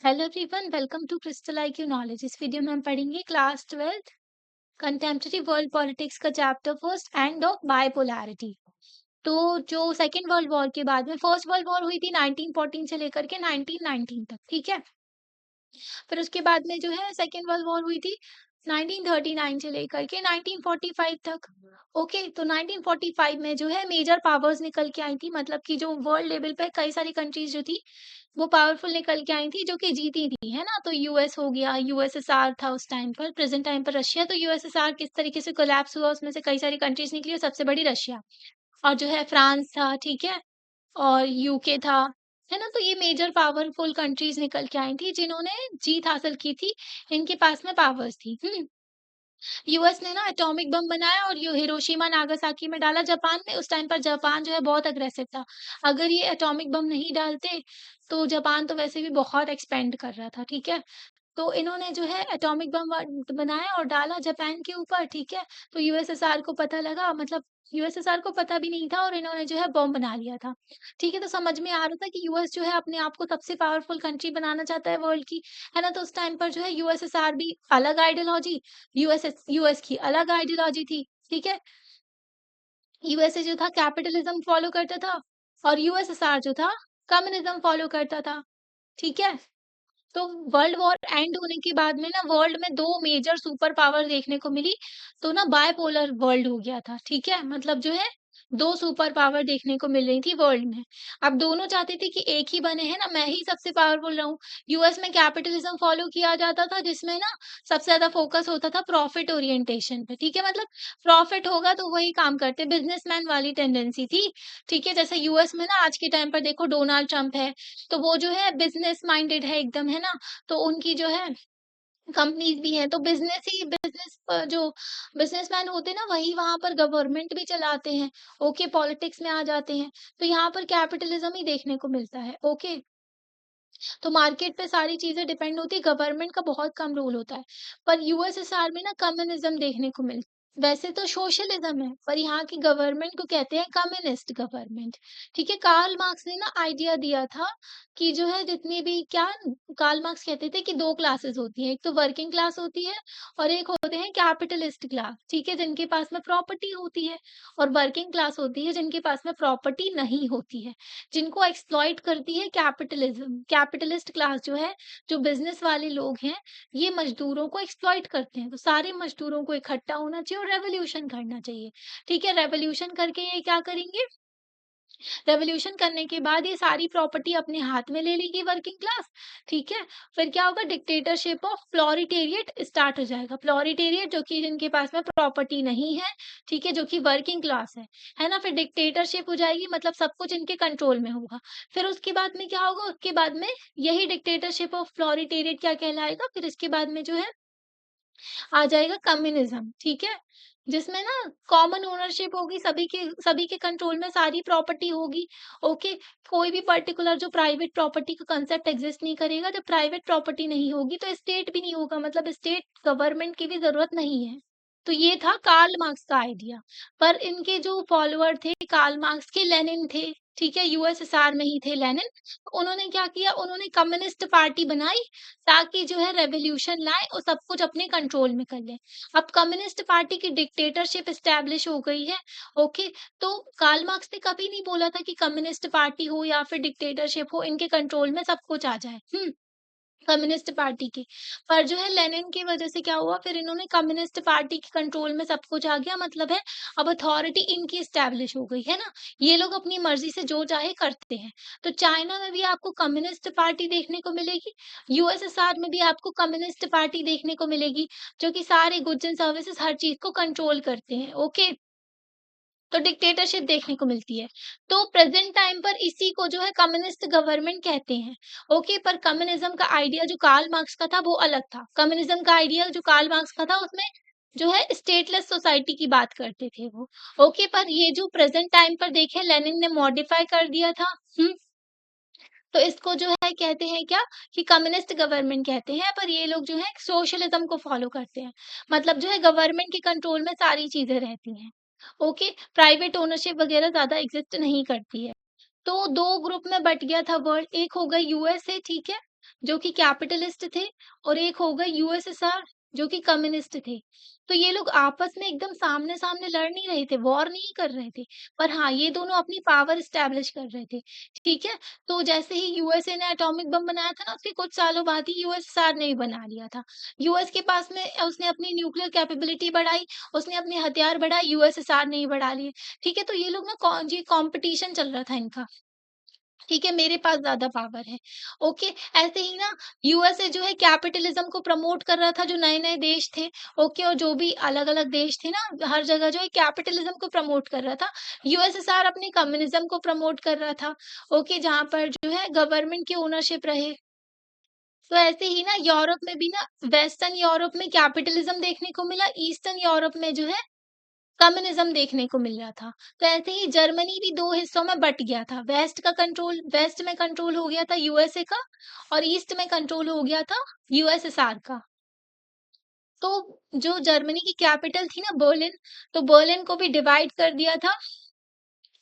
Hello everyone, welcome to Crystal IQ Knowledge. इस video में हम पढ़ेंगे क्लास 12 कंटेम्पररी वर्ल्ड पॉलिटिक्स का chapter first, end of bipolarity. तो जो सेकेंड वर्ल्ड वॉर के बाद में फर्स्ट वर्ल्ड वॉर हुई थी 1914 से लेकर के 1919 तक, ठीक है। फिर उसके बाद में जो है सेकेंड वर्ल्ड वॉर हुई थी 1939 से लेकर के 1945 तक। ओके, तो 1945 में जो है मेजर पावर्स निकल के आई थी, मतलब कि जो वर्ल्ड लेवल पे कई सारी कंट्रीज जो थी वो पावरफुल निकल के आई थी, जो कि जीती थी, है ना। तो यूएस हो गया, यूएसएसआर था उस टाइम पर, प्रेजेंट टाइम पर रशिया। तो यूएसएसआर किस तरीके से कोलैप्स हुआ, उसमें से कई सारी कंट्रीज निकली और सबसे बड़ी रशिया। और जो है फ्रांस था, ठीक है, और यूके था, है ना। तो ये मेजर पावरफुल कंट्रीज निकल के आई थी जिन्होंने जीत हासिल की थी, इनके पास में पावर्स थी। यूएस ने ना एटॉमिक बम बनाया और ये हिरोशिमा नागासाकी में डाला जापान ने। उस टाइम पर जापान जो है बहुत अग्रेसिव था। अगर ये एटॉमिक बम नहीं डालते तो जापान तो वैसे भी बहुत एक्सपेंड कर रहा था, ठीक है। तो इन्होंने जो है एटॉमिक बम बनाया और डाला जापान के ऊपर, ठीक है। तो यूएसएसआर को पता लगा, मतलब यूएसएसआर को पता भी नहीं था और इन्होंने जो है बॉम्ब बना लिया था, ठीक है। तो समझ में आ रहा था कि यूएस जो है अपने आप को सबसे पावरफुल कंट्री बनाना चाहता है वर्ल्ड की, है ना। तो उस टाइम पर जो है यूएसएसआर भी अलग आइडियोलॉजी, यूएस की अलग आइडियोलॉजी थी, ठीक है। यूएसए जो था कैपिटलिज्म फॉलो करता था और यूएसएसआर जो था कम्युनिज्म फॉलो करता था, ठीक है। तो वर्ल्ड वॉर एंड होने के बाद में ना वर्ल्ड में 2 मेजर सुपर पावर देखने को मिली, तो ना बाइपोलर वर्ल्ड हो गया था, ठीक है। मतलब जो है 2 सुपर पावर देखने को मिल रही थी वर्ल्ड में। अब दोनों चाहते थे कि एक ही बने, है ना, मैं ही सबसे पावरफुल रहूँ। यूएस में कैपिटलिज्म फॉलो किया जाता था जिसमें ना सबसे ज़्यादा फोकस होता था प्रॉफिट ओरिएंटेशन पे, ठीक है। मतलब प्रॉफिट होगा तो वही काम करते, बिज़नेसमैन वाली टेंडेंसी थी, ठीक है। जैसे यूएस में ना आज के टाइम पर देखो डोनाल्ड ट्रम्प है, तो वो जो है बिज़नेस माइंडेड है एकदम, है ना। तो उनकी जो है कंपनीज़ भी हैं, तो जो बिज़नेसमैन होते हैं ना वही वहाँ पर गवर्नमेंट भी चलाते हैं, ओके, पॉलिटिक्स में आ जाते हैं। तो यहाँ पर कैपिटलिज़्म ही देखने को मिलता है, ओके। तो मार्केट पे सारी चीज़ें डिपेंड होती है, गवर्नमेंट का बहुत कम रोल होता है। पर यूएसएसआर में ना कम्युनिज़्म देखने को मिल वैसे तो सोशलिज़्म है, पर यहाँ की गवर्नमेंट को कहते हैं कम्युनिस्ट गवर्नमेंट, ठीक है। कार्ल मार्क्स ने ना आइडिया दिया था कि जो है जितनी भी क्या कार्ल मार्क्स कहते थे कि 2 क्लासेस होती हैं, एक तो वर्किंग क्लास होती है और एक होते हैं कैपिटलिस्ट क्लास, ठीक है, जिनके पास में प्रॉपर्टी होती है। और वर्किंग क्लास होती है जिनके पास में प्रॉपर्टी नहीं होती है, जिनको एक्सप्लॉइट करती है कैपिटलिज्म। कैपिटलिस्ट क्लास जो है, जो बिज़नेस वाले लोग हैं, ये मज़दूरों को एक्सप्लॉइट करते हैं। तो सारे मज़दूरों को इकट्ठा होना चाहिए और रेवोल्यूशन करना चाहिए, ठीक है। रेवोल्यूशन करके ये क्या करेंगे, रेवोल्यूशन करने के बाद ये सारी प्रॉपर्टी अपने हाथ में ले लेगी वर्किंग क्लास, ठीक है। फिर क्या होगा, डिक्टेटरशिप ऑफ प्लोरिटेरिएट स्टार्ट हो जाएगा। प्लोरिटेरिएट जो कि जिनके पास में प्रॉपर्टी नहीं है, ठीक है, जो कि वर्किंग क्लास है ना। फिर डिक्टेटरशिप हो जाएगी, मतलब सब कुछ इनके कंट्रोल में होगा। फिर उसके बाद में क्या होगा, उसके बाद में यही डिक्टेटरशिप ऑफ प्लोरिटेरिएट क्या कहलाएगा, फिर इसके बाद में जो है आ जाएगा कम्युनिज्म, ठीक है। जिसमें ना कॉमन ओनरशिप होगी, सभी के कंट्रोल में सारी प्रॉपर्टी होगी, ओके। कोई भी पर्टिकुलर जो प्राइवेट प्रॉपर्टी का कांसेप्ट एग्जिस्ट नहीं करेगा। जब प्राइवेट प्रॉपर्टी नहीं होगी तो स्टेट भी नहीं होगा, मतलब स्टेट गवर्नमेंट की भी जरूरत नहीं है। तो ये था कार्ल मार्क्स का आइडिया। पर इनके जो फॉलोअर थे कार्ल मार्क्स के, लेनिन थे, ठीक है, यूएसएसआर में ही थे लेनिन। तो उन्होंने क्या किया, उन्होंने कम्युनिस्ट पार्टी बनाई ताकि जो है रेवोल्यूशन लाए और सब कुछ अपने कंट्रोल में कर लें। अब कम्युनिस्ट पार्टी की डिक्टेटरशिप एस्टैब्लिश हो गई है, ओके। तो कार्ल मार्क्स ने कभी नहीं बोला था कि कम्युनिस्ट पार्टी हो या फिर डिक्टेटरशिप हो, इनके कंट्रोल में सब कुछ आ जाए। कम्युनिस्ट पार्टी की। पर जो है लेनिन की वजह से क्या हुआ, फिर इन्होंने कम्युनिस्ट पार्टी के कंट्रोल में सब कुछ आ गया, मतलब है अब अथॉरिटी इनकी एस्टैब्लिश हो गई, है ना। ये लोग अपनी मर्जी से जो चाहे करते हैं। तो चाइना में भी आपको कम्युनिस्ट पार्टी देखने को मिलेगी, यूएसएसआर में भी आपको कम्युनिस्ट पार्टी देखने को मिलेगी, जो कि सारे गुड्स एंड सर्विसेज हर चीज को कंट्रोल करते हैं, ओके। तो डिक्टेटरशिप देखने को मिलती है। तो प्रेज़ेंट टाइम पर इसी को जो है कम्युनिस्ट गवर्नमेंट कहते हैं। ओके, पर कम्युनिज़्म का आइडिया जो कार्ल मार्क्स का था वो अलग था। कम्युनिज़्म का आइडिया जो कार्ल मार्क्स का था उसमें जो है स्टेटलेस सोसाइटी की बात करते थे वो। ओके, पर ये जो प्रेज़ेंट टाइम पर देखें लेनिन ने मॉडिफाई कर दिया था। हुँ। तो इसको जो है कहते हैं क्या, कि कम्युनिस्ट गवर्नमेंट कहते हैं, पर ये लोग जो है सोशलिज्म को फॉलो करते हैं। मतलब जो है गवर्नमेंट के कंट्रोल में सारी चीज़ें रहती हैं। ओके, प्राइवेट ओनरशिप वगैरह ज़्यादा एग्ज़िस्ट नहीं करती है। तो 2 ग्रुप में बँट गया था वर्ल्ड, एक हो गई यूएसए, ठीक है? जो कि कैपिटलिस्ट थे, और एक हो गए यूएसएसआर जो कि कम्युनिस्ट थे। तो ये लोग आपस में एकदम सामने-सामने लड़ नहीं रहे थे, वॉर नहीं कर रहे थे, पर हाँ, ये दोनों अपनी पावर एस्टैब्लिश कर रहे थे, ठीक है? तो जैसे ही यूएसए ने एटॉमिक बम बनाया था ना, उसके कुछ सालों बाद ही यूएसएसआर ने भी बना लिया था। यूएस के पास में उसने अपनी न्यूक्लियर कैपेबिलिटी बढ़ाई, उसने अपने हथियार बढ़ाए, यूएसएसआर ने ही बढ़ा लिए, ठीक है? तो ये लोग ना जी कॉम्पिटिशन चल रहा था इनका। ठीक है, मेरे पास ज़्यादा पावर है। ओके, ऐसे ही ना यूएसए जो है कैपिटलिज़्म को प्रमोट कर रहा था, जो नए-नए देश थे, ओके, और जो भी अलग-अलग देश थे ना, हर जगह जो है कैपिटलिज़्म को प्रमोट कर रहा था। यूएसएसआर अपने कम्युनिज़्म को प्रमोट कर रहा था, ओके, जहाँ पर जो है गवर्नमेंट की ओनरशिप रहे। तो ऐसे ही ना यूरोप में भी ना, वेस्टर्न यूरोप में कैपिटलिज़्म देखने को मिला, ईस्टर्न यूरोप में जो है कम्युनिज़्म देखने को मिल रहा था। तो ऐसे ही जर्मनी भी 2 हिस्सों में बँट गया था। वेस्ट में कंट्रोल हो गया था यूएसए का, और ईस्ट में कंट्रोल हो गया था यूएसएसआर का। तो जो जर्मनी की कैपिटल थी ना बर्लिन, तो बर्लिन को भी डिवाइड कर दिया था।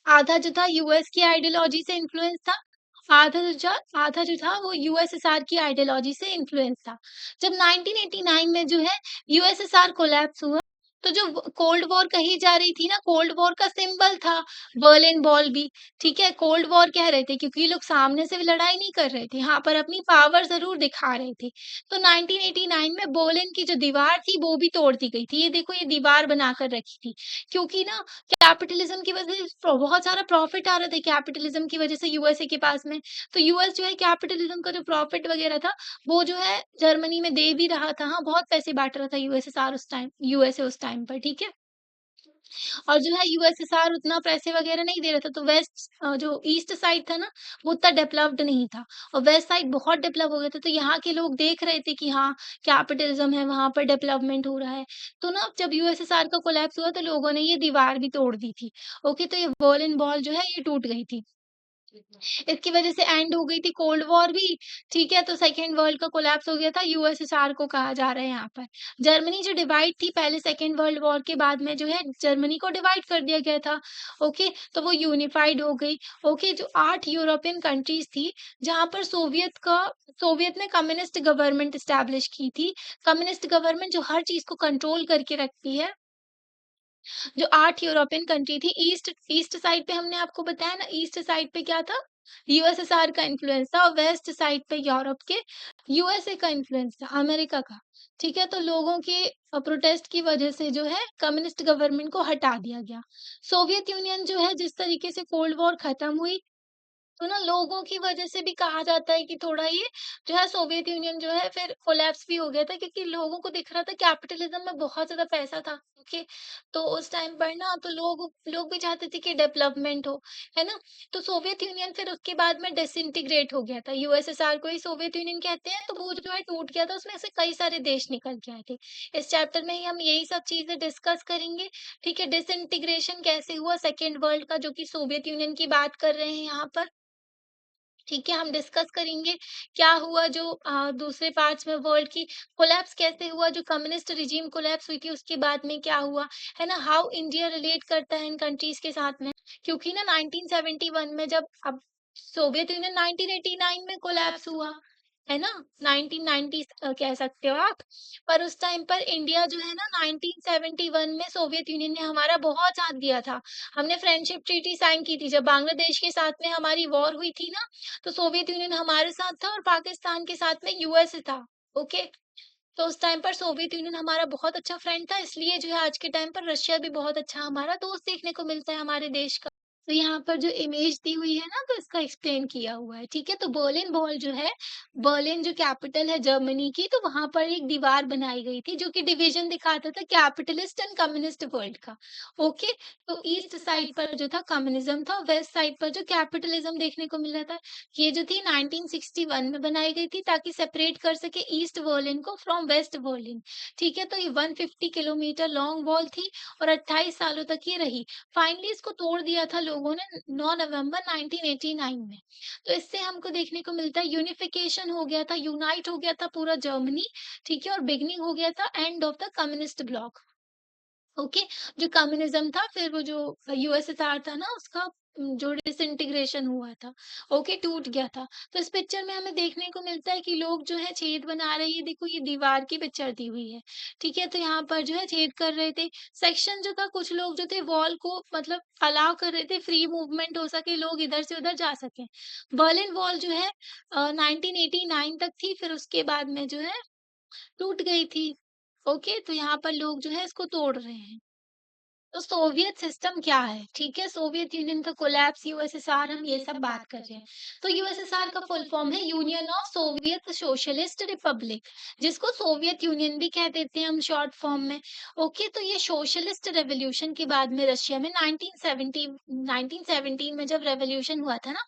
आधा जो था यूएस की आइडियोलॉजी से इन्फ्लुएंस था, आधा जो था वो यूएसएसआर की आइडियोलॉजी से इन्फ्लुएंस था। जब 1989 में जो है यूएसएसआर कोलैप्स हुआ, तो जो कोल्ड वॉर कही जा रही थी ना, कोल्ड वॉर का सिंबल था बर्लिन वॉल भी, ठीक है? कोल्ड वॉर कह रहे थे क्योंकि ये लोग सामने से भी लड़ाई नहीं कर रहे थे, हाँ, पर अपनी पावर ज़रूर दिखा रहे थे। तो 1989 में बर्लिन की जो दीवार थी वो भी तोड़ दी गई थी। ये देखो, ये दीवार बनाकर रखी थी, क्योंकि ना कैपिटलिज्म की वजह से बहुत सारा प्रॉफिट आ रहा था कैपिटलिज्म की वजह से यूएसए के पास में। तो यूएस जो है कैपिटलिज्म का जो प्रॉफिट वगैरह था, वो जो है जर्मनी में दे भी रहा था। हाँ, बहुत पैसे बाँट रहा था यूएसए उस टाइम पर, ठीक है? और जो है यूएसएसआर उतना पैसे वगैरह नहीं दे रहा था, तो जो ईस्ट साइड था ना, वो उतना डेवलप्ड नहीं था, और वेस्ट साइड बहुत डेवलप हो गया था। तो यहाँ के लोग देख रहे थे कि हाँ, कैपिटलिज्म है, वहाँ पर डेवलपमेंट हो रहा है। तो ना जब यूएसएसआर का कोलैप्स हुआ, तो लोगों ने ये दीवार भी तोड़ दी थी। ओके, तो ये बर्लिन वॉल जो है ये टूट गई थी। इसकी वजह से एंड हो गई थी कोल्ड वॉर भी, ठीक है? तो सेकंड वर्ल्ड का कोलैप्स हो गया था, यूएसएसआर को कहा जा रहा है यहाँ पर। जर्मनी जो डिवाइड थी पहले सेकंड वर्ल्ड वॉर के बाद में जो है जर्मनी को डिवाइड कर दिया गया था, ओके? तो वो यूनिफाइड हो गई, ओके? जो 8 यूरोपियन कंट्रीज़ थी, जहाँ पर सोवियत ने कम्युनिस्ट गवर्नमेंट एस्टैब्लिश की थी। कम्युनिस्ट गवर्नमेंट जो हर चीज़ को कंट्रोल करके रखती है। जो 8 यूरोपियन कंट्री थी, ईस्ट ईस्ट साइड पे हमने आपको बताया ना, ईस्ट साइड पे क्या था? यूएसएसआर का इन्फ्लुएंस था, और वेस्ट साइड पे यूरोप के यूएसए का इन्फ्लुएंस था, अमेरिका का। ठीक है? तो लोगों के प्रोटेस्ट की वजह से जो है कम्युनिस्ट गवर्नमेंट को हटा दिया गया। सोवियत यूनियन जो है जिस तरीके से कोल्ड वॉर खत्म हुई, तो ना लोगों की वजह से भी कहा जाता है कि थोड़ा ये जो है सोवियत यूनियन जो है फिर कोलैप्स भी हो गया था, क्योंकि लोगों को दिख रहा था कैपिटलिज्म में बहुत ज़्यादा पैसा था, ओके? तो उस टाइम पर ना तो लोग लोग भी चाहते थे कि डेवलपमेंट हो, है ना? तो सोवियत यूनियन फिर उसके बाद में डिसइंटीग्रेट हो गया था, यूएसएसआर को ही सोवियत यूनियन कहते हैं, तो वो जो है टूट गया था, उसमें से कई सारे देश निकल के आए थे। इस चैप्टर में ही हम यही सब चीज़ें डिस्कस करेंगे, ठीक है? डिसइंटीग्रेशन कैसे हुआ सेकेंड वर्ल्ड का, जो कि सोवियत यूनियन की बात कर रहे हैं यहाँ पर। ठीक है, हम डिस्कस करेंगे क्या हुआ जो दूसरे पार्ट्स में वर्ल्ड की कोलैप्स कैसे हुआ, जो कम्युनिस्ट रिजीम कोलैप्स हुई थी उसके बाद में क्या हुआ, है ना? हाउ इंडिया रिलेट करता है इन कंट्रीज़ के साथ में। क्योंकि ना 1971 में जब अब सोवियत यूनियन 1989 में कोलैप्स हुआ, है ना? 1990s कह सकते हो आप। पर उस टाइम पर इंडिया जो है ना 1971 में सोवियत यूनियन ने हमारा बहुत साथ दिया था। हमने फ्रेंडशिप ट्रीटी साइन की थी। जब बांग्लादेश के साथ में हमारी वॉर हुई थी ना, तो सोवियत यूनियन हमारे साथ था और पाकिस्तान के साथ में यूएसए था, ओके? तो उस टाइम पर सोवियत यूनियन हमारा बहुत अच्छा फ्रेंड था, इसलिए जो है आज के टाइम पर रशिया भी बहुत अच्छा हमारा दोस्त देखने को मिलता है हमारे देश का। तो यहाँ पर जो इमेज दी हुई है ना, तो इसका एक्सप्लेन किया हुआ है, ठीक है? तो बर्लिन वॉल जो है, बर्लिन जो कैपिटल है जर्मनी की, तो वहाँ पर एक दीवार बनाई गई थी, जो कि डिवीज़न दिखाता था कैपिटलिस्ट एंड कम्युनिस्ट वर्ल्ड का, ओके? तो ईस्ट साइड पर जो था कम्युनिज़्म था, वेस्ट साइड पर जो कैपिटलिज़्म देखने को मिल रहा था। ये जो थी 1961 में बनाई गई थी, ताकि सेपरेट कर सके ईस्ट बर्लिन को फ्रॉम वेस्ट बर्लिन, ठीक है? तो ये 150 किलोमीटर लॉन्ग वॉल थी, और 28 सालों तक ये रही। फाइनली इसको तोड़ दिया था लोगों ने 9 नवंबर 1989 में। तो इससे हमको देखने को मिलता है यूनिफिकेशन हो गया था, यूनाइट हो गया था पूरा जर्मनी, ठीक है? और बिगिनिंग हो गया था end of the communist bloc, okay? जो कम्युनिज़्म था, फिर वो जो यूएसएसआर था ना, उसका जो डिसइंटीग्रेशन हुआ था, ओके, टूट गया था। तो इस पिक्चर में हमें देखने को मिलता है कि लोग जो है छेद बना रहे हैं, ये देखो ये दीवार की पिक्चर दी हुई है, ठीक है? तो यहाँ पर जो है छेद कर रहे थे। सेक्शन जो था, कुछ लोग जो थे वॉल को मतलब अलाउ कर रहे थे, फ्री मूवमेंट हो सके, लोग इधर से उधर जा सकें। बर्लिन वॉल जो है 1989 तक थी, फिर उसके बाद में जो है टूट गई थी। ओके, तो यहाँ पर लोग जो है इसको तोड़ रहे हैं। तो सोवियत सिस्टम क्या है? ठीक है, सोवियत यूनियन का कोलैप्स, यूएसएसआर, हम ये सब बात कर रहे हैं। तो यूएसएसआर का फुल फॉर्म है union of Soviet socialist Republic, जिसको सोवियत यूनियन भी कह देते हैं हम शॉर्ट फॉर्म में। ओके, तो ये सोशलिस्ट रेवोल्यूशन के बाद में रशिया में 1917 में जब रेवोल्यूशन हुआ था ना,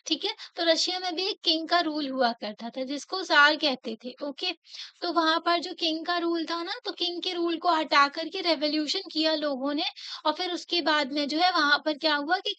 ठीक है? तो रशिया में भी एक किंग का रूल हुआ करता था, जिसको ज़ार कहते थे, ओके? तो वहाँ पर जो किंग का रूल था ना, तो किंग के रूल को हटा कर के रेवोल्यूशन किया लोगों ने, और फिर उसके बाद में जो है वहाँ पर क्या हुआ कि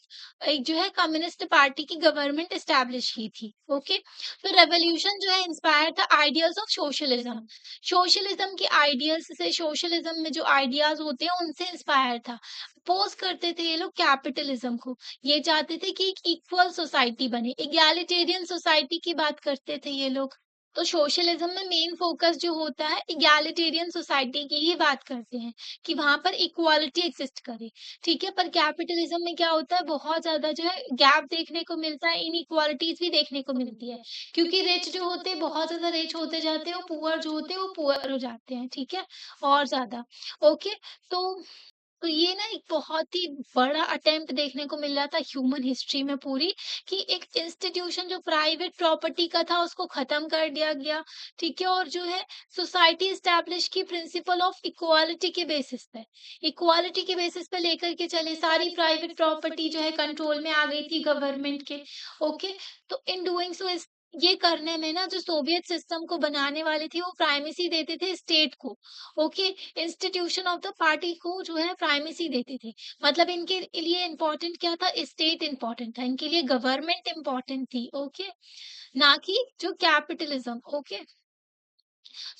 एक जो है कम्युनिस्ट पार्टी की गवर्नमेंट एस्टैब्लिश की थी, ओके? तो रेवोल्यूशन जो है इंस्पायर्ड था आइडियल्स ऑफ सोशलिज्म। सोशलिज्म के आइडियल्स से, सोशलिज्म में जो आइडियाज़ होते हैं, उनसे इंस्पायर था। अपोज़ करते थे ये लोग कैपिटलिज्म को। ये चाहते थे कि एक इक्वल सोसाइटी बने, इगैलिटेरियन सोसाइटी की बात करते थे ये लोग। तो सोशलिज्म में मेन फोकस जो होता है इगैलिटेरियन सोसाइटी की ही बात करते हैं, कि वहाँ पर इक्वालिटी एक्सिस्ट करे, ठीक है? पर कैपिटलिज्म में क्या होता है, बहुत ज़्यादा जो है गैप देखने को मिलता है, इनइक्वालिटीज़ भी देखने को मिलती है। क्योंकि रिच जो होते हैं बहुत ज़्यादा रिच होते जाते हैं, और पुअर जो होते हैं वो पुअर हो जाते हैं, ठीक है? और ज़्यादा, ओके? तो ये ना एक बहुत ही बड़ा अटेम्प्ट देखने को मिल रहा था ह्यूमन हिस्ट्री में पूरी, कि एक इंस्टीट्यूशन जो प्राइवेट प्रॉपर्टी का था उसको खत्म कर दिया गया, ठीक है? और जो है सोसाइटी एस्टैब्लिश की प्रिंसिपल ऑफ इक्वालिटी के बेसिस पे, इक्वालिटी के बेसिस पे लेकर के चले, सारी प्राइवेट प्रॉपर्टी जो है कंट्रोल में आ गई थी गवर्नमेंट के, ओके? तो इन डूइंग सो, ये करने में ना जो सोवियत सिस्टम को बनाने वाले थे वो प्राइमेसी देते थे स्टेट को, okay? Institution of the party को जो है प्राइमेसी देते थे। मतलब इनके लिए इम्पोर्टेंट क्या था? स्टेट इम्पोर्टेंट था, इनके लिए गवर्नमेंट इम्पोर्टेंट थी, ओके? ना कि जो capitalism, okay?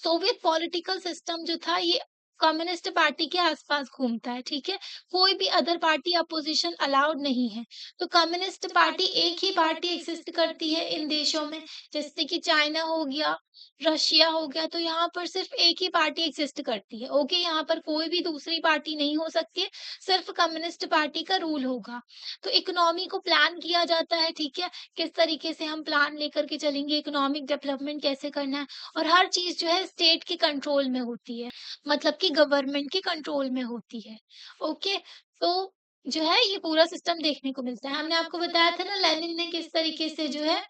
Soviet political system जो था ये कम्युनिस्ट पार्टी के आसपास घूमता है, ठीक है? कोई भी अदर पार्टी अपोजिशन अलाउड नहीं है। तो कम्युनिस्ट पार्टी एक ही पार्टी एग्जिस्ट करती है इन देशों में, जैसे कि चाइना हो गया, रशिया हो गया, तो यहाँ पर सिर्फ एक ही पार्टी एग्जिस्ट करती है, ओके? यहाँ पर कोई भी दूसरी पार्टी नहीं हो सकती है, सिर्फ कम्युनिस्ट पार्टी का रूल होगा। तो इकोनॉमी को प्लान किया जाता है, ठीक है? किस तरीके से हम प्लान लेकर के चलेंगे, इकोनॉमिक डेवलपमेंट कैसे करना है, और हर चीज़ जो है स्टेट के कंट्रोल में होती है, मतलब कि गवर्नमेंट के कंट्रोल में होती है, ओके? तो जो है ये पूरा सिस्टम देखने को मिलता है। हमने आपको बताया था ना लेनिन ने किस तरीके से जो है,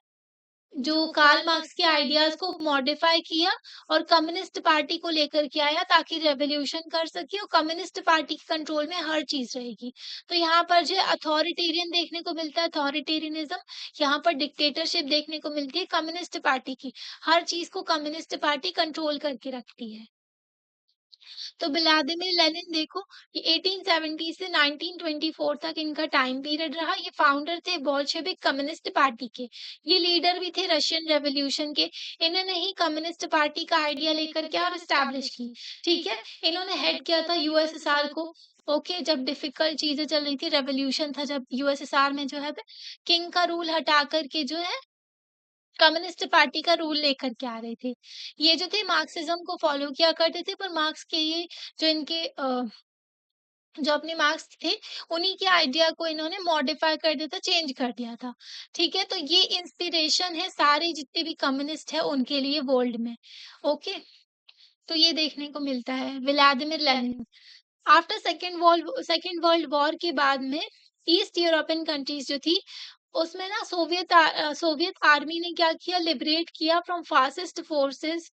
जो कार्ल मार्क्स के आइडियाज़ को मॉडिफाई किया और कम्युनिस्ट पार्टी को लेकर के आया, ताकि रेवोल्यूशन कर सके, और कम्युनिस्ट पार्टी के कंट्रोल में हर चीज़ रहेगी। तो यहाँ पर जो है अथॉरिटेरियन देखने को मिलता है, अथॉरिटेरियनिज़्म, यहाँ पर डिक्टेटरशिप देखने को मिलती है कम्युनिस्ट पार्टी की। हर चीज़ को कम्युनिस्ट पार्टी कंट्रोल करके रखती है। तो व्लादिमीर लेनिन देखो, ये 1870 से 1924 तक इनका टाइम पीरियड रहा। ये फाउंडर थे बोल्शेविक कम्युनिस्ट पार्टी के। ये लीडर भी थे रशियन रेवोल्यूशन के। इन्होंने ही कम्युनिस्ट पार्टी का आइडिया लेकर के और एस्टैब्लिश की, ठीक है? इन्होंने हेड किया था यूएसएसआर को, ओके? जब डिफिकल्ट चीजें चल रही थी, रेवोल्यूशन था जब यूएसएसआर में, जो है किंग का रूल हटा करके जो है कम्युनिस्ट पार्टी का रूल लेकर के आ रहे थे। ये जो थे मार्क्सिज्म को फॉलो किया करते थे, पर मार्क्स के ये जो इनके जो अपने मार्क्स थे, उन्हीं के आइडिया को इन्होंने मॉडिफाई कर दिया था, चेंज कर दिया था। ठीक है? तो ये इंस्पिरेशन है सारे जितने भी कम्युनिस्ट हैं उनके लिए वर्ल्ड में। ओके? तो ये देखने को मिलता है Vladimir Lenin. After second world war के बाद में ईस्ट यूरोपियन कंट्रीज़ जो थी, उसमें ना सोवियत आर्मी ने क्या किया, लिबरेट किया फ्रॉम फासिस्ट फोर्सेस।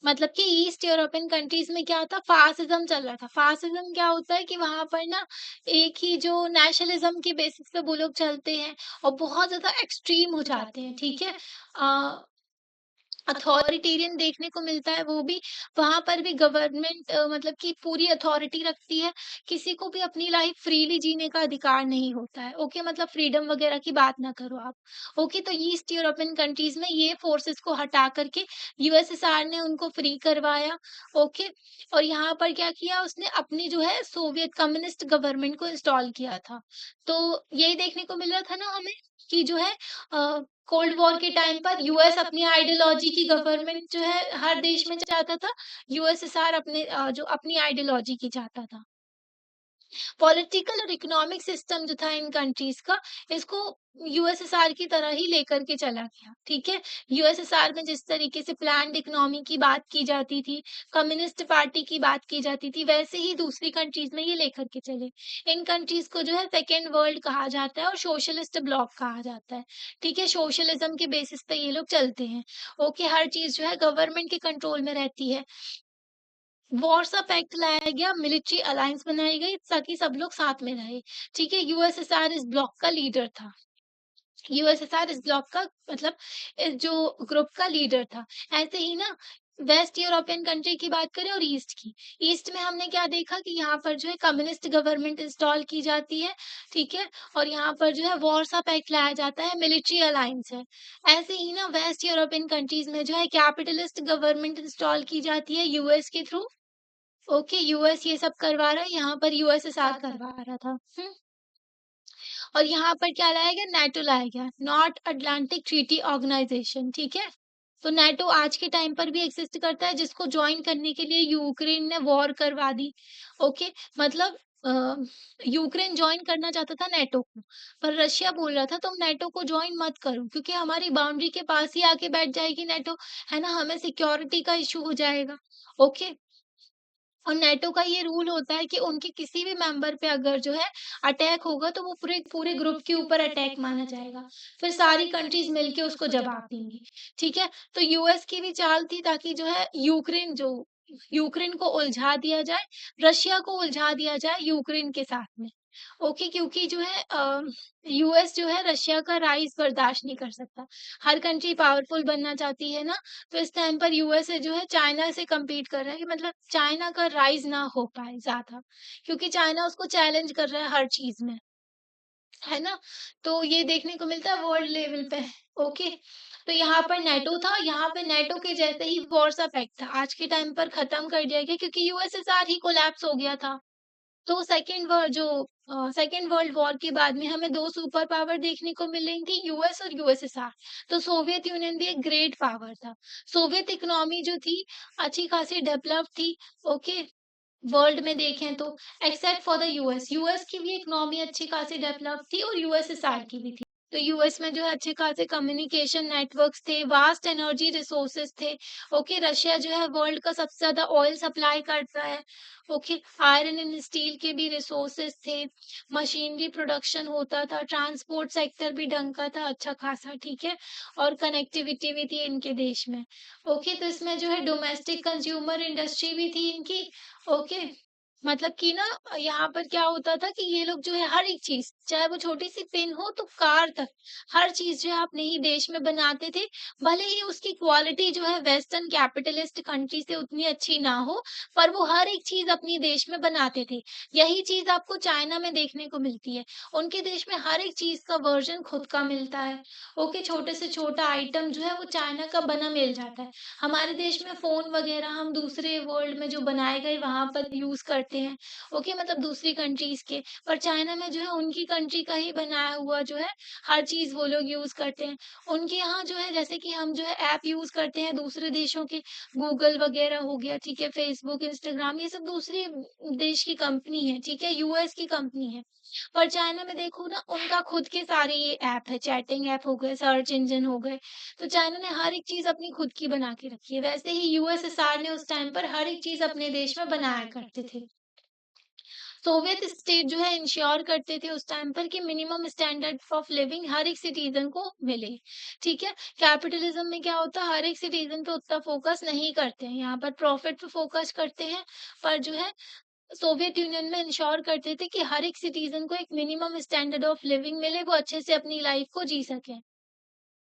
मतलब कि ईस्ट यूरोपियन कंट्रीज़ में क्या था, फासिज़्म चल रहा था। फासिज़्म क्या होता है कि वहाँ पर ना एक ही जो नेशनलिज़्म के बेसिस पे वो लोग चलते हैं, और बहुत ज़्यादा एक्सट्रीम हो जाते हैं, ठीक है? अथॉरिटेरियन देखने को मिलता है, वो भी वहाँ पर भी गवर्नमेंट मतलब कि पूरी अथॉरिटी रखती है, किसी को भी अपनी लाइफ फ्रीली जीने का अधिकार नहीं होता है, ओके? मतलब फ्रीडम वगैरह की बात ना करो आप, ओके? तो ईस्ट यूरोपियन कंट्रीज़ में ये फोर्सेस को हटा कर के यूएसएसआर ने उनको फ्री करवाया, ओके? और यहाँ पर क्या किया उसने अपनी जो है सोवियत कम्युनिस्ट गवर्नमेंट को इंस्टॉल किया था। तो यही देखने को मिल रहा था ना हमें कि जो है कोल्ड वॉर के टाइम पर यूएस अपनी आइडियोलॉजी की गवर्नमेंट जो है हर देश में चाहता था, यूएसएसआर अपने जो अपनी आइडियोलॉजी की चाहता था। पॉलिटिकल और इकोनॉमिक सिस्टम जो था इन कंट्रीज का, इसको यूएसएसआर की तरह ही लेकर के चला गया, ठीक है? यूएसएसआर में जिस तरीके से प्लान्ड इकोनॉमी की बात की जाती थी, कम्युनिस्ट पार्टी की बात की जाती थी, वैसे ही दूसरी कंट्रीज में ये लेकर के चले। इन कंट्रीज को जो है सेकेंड वर्ल्ड कहा जाता है और सोशलिस्ट ब्लॉक कहा जाता है, ठीक है? सोशलिज्म के बेसिस पे ये लोग चलते हैं, ओके? हर चीज जो है गवर्नमेंट के कंट्रोल में रहती है। वॉर्सो पैक्ट लाया गया, मिलिट्री अलायंस बनाई गई ताकि सब लोग साथ में रहे, ठीक है? यूएसएसआर इस ब्लॉक का लीडर था। यूएसएसआर इस ब्लॉक का मतलब जो ग्रुप का लीडर था। ऐसे ही ना वेस्ट यूरोपियन कंट्री की बात करें और ईस्ट की। ईस्ट में हमने क्या देखा कि यहाँ पर जो है कम्युनिस्ट गवर्नमेंट इंस्टॉल की जाती है, ठीक है? और यहाँ पर जो है वॉर्सो पैक्ट लाया जाता है, मिलिट्री अलायंस है। ऐसे ही ना वेस्ट यूरोपियन कंट्रीज में जो है कैपिटलिस्ट गवर्नमेंट इंस्टॉल की जाती है यूएस के थ्रू। ओके, यूएस ये सब करवा रहा है, यहाँ पर यूएसएसआर करवा रहा था। और यहाँ पर क्या लाया गया? नाटो लाया गया, नॉर्थ अटलांटिक ट्रीटी ऑर्गेनाइजेशन, ठीक है? तो नाटो आज के टाइम पर भी एग्जिस्ट करता है, जिसको ज्वाइन करने के लिए यूक्रेन ने वॉर करवा दी, ओके? मतलब अ, यूक्रेन ज्वाइन करना चाहता था नाटो को, पर रशिया बोल रहा था तुम नाटो को ज्वाइन मत करो क्योंकि हमारी बाउंड्री के पास ही आके बैठ जाएगी नाटो, है ना? हमें सिक्योरिटी का इश्यू हो जाएगा, ओके? और नेटो का ये रूल होता है कि उनके किसी भी मेंबर पे अगर जो है अटैक होगा तो वो पूरे पूरे ग्रुप के ऊपर अटैक माना जाएगा। फिर सारी कंट्रीज मिलके उसको जवाब देंगी। ठीक है? तो यूएस की भी चाल थी ताकि जो है यूक्रेन को उलझा दिया जाए, रशिया को उलझा दिया जाए यूक्रेन के साथ में। ओके, क्योंकि जो है यूएस जो है रशिया का राइज़ बर्दाश्त नहीं कर सकता। हर कंट्री पावरफुल बनना चाहती है ना, तो इस टाइम पर यूएसए जो है चाइना से कम्पीट कर रहा है कि मतलब चाइना का राइज़ ना हो पाए ज़्यादा, क्योंकि चाइना उसको चैलेंज कर रहा है हर चीज़ में, है ना? तो ये देखने को मिलता है वर्ल्ड लेवल पे, ओके। तो यहाँ पर नेटो था, यहाँ पे नेटो के जैसे ही वॉर्सो पैक्ट था, आज के टाइम पर खत्म कर दिया गया क्योंकि यूएसएसआर ही कोलैप्स हो गया था। तो सेकंड वर्ल्ड वॉर के बाद में हमें 2 सुपर पावर देखने को मिलेंगी, यूएस और यूएसएसआर। तो सोवियत यूनियन भी एक ग्रेट पावर था। सोवियत इकोनॉमी जो थी अच्छी खासी डेवलप थी, ओके, वर्ल्ड में देखें तो, except for the US. US की भी इकोनॉमी अच्छी खासी डेवलप थी और यूएसएसआर की भी थी। तो यूएस में जो है अच्छे खासे कम्युनिकेशन नेटवर्क्स थे, वास्ट एनर्जी रिसोर्सेज थे। ओके, रशिया जो है वर्ल्ड का सबसे ज़्यादा ऑयल सप्लाई करता है। ओके, आयरन एंड स्टील के भी रिसोर्सेज थे, मशीनरी प्रोडक्शन होता था, ट्रांसपोर्ट सेक्टर भी ढंग का था अच्छा खासा, ठीक है? और कनेक्टिविटी भी थी इनके देश में। ओके, तो इसमें जो है डोमेस्टिक कंज्यूमर इंडस्ट्री भी थी इनकी, ओके। मतलब कि ना यहाँ पर क्या होता था कि ये लोग जो है हर एक चीज, चाहे वो छोटी सी पेन हो तो कार तक, हर चीज जो है अपने ही देश में बनाते थे। भले ही उसकी क्वालिटी जो है वेस्टर्न कैपिटलिस्ट कंट्री से उतनी अच्छी ना हो, पर वो हर एक चीज अपनी देश में बनाते थे। यही चीज आपको चाइना में देखने को मिलती है। उनके देश में हर एक चीज का वर्जन खुद का मिलता है। ओके, छोटे से छोटा आइटम जो है वो चाइना का बना मिल जाता है। हमारे देश में फ़ोन वग़ैरह हम दूसरे वर्ल्ड में जो बनाए गए वहाँ पर यूज़ करते हैं, ओके, मतलब दूसरी कंट्रीज़ के। पर चाइना में जो है उनकी कंट्री का ही बनाया हुआ जो है हर चीज़ वो लोग यूज़ करते हैं। उनके यहाँ जो है जैसे कि हम जो है ऐप यूज़ करते हैं दूसरे देशों के, गूगल वग़ैरह हो गया, ठीक है, फ़ेसबुक, इंस्टाग्राम, ये सब दूसरे देश की कंपनी है, ठीक है, यूएस की कंपनी है। पर चाइना में देखो ना उनका खुद के सारे ये ऐप है, चैटिंग ऐप हो गए, सर्च इंजन हो गए। तो चाइना ने हर एक चीज़ अपनी खुद की बना के रखी है। वैसे ही यूएसएसआर ने उस टाइम पर हर एक चीज़ अपने देश में बनाया करते थे। सोवियत स्टेट जो है इंश्योर करते थे उस टाइम पर कि मिनिमम स्टैंडर्ड ऑफ लिविंग हर एक सिटीजन को मिले, ठीक है? कैपिटलिज्म में क्या होता है, हर एक सिटीजन पे उतना फोकस नहीं करते हैं, यहाँ पर प्रॉफिट पे फोकस करते हैं। पर जो है सोवियत यूनियन में इंश्योर करते थे कि हर एक सिटीजन को एक मिनिमम स्टैंडर्ड ऑफ लिविंग मिले, वो अच्छे से अपनी लाइफ को जी सकें।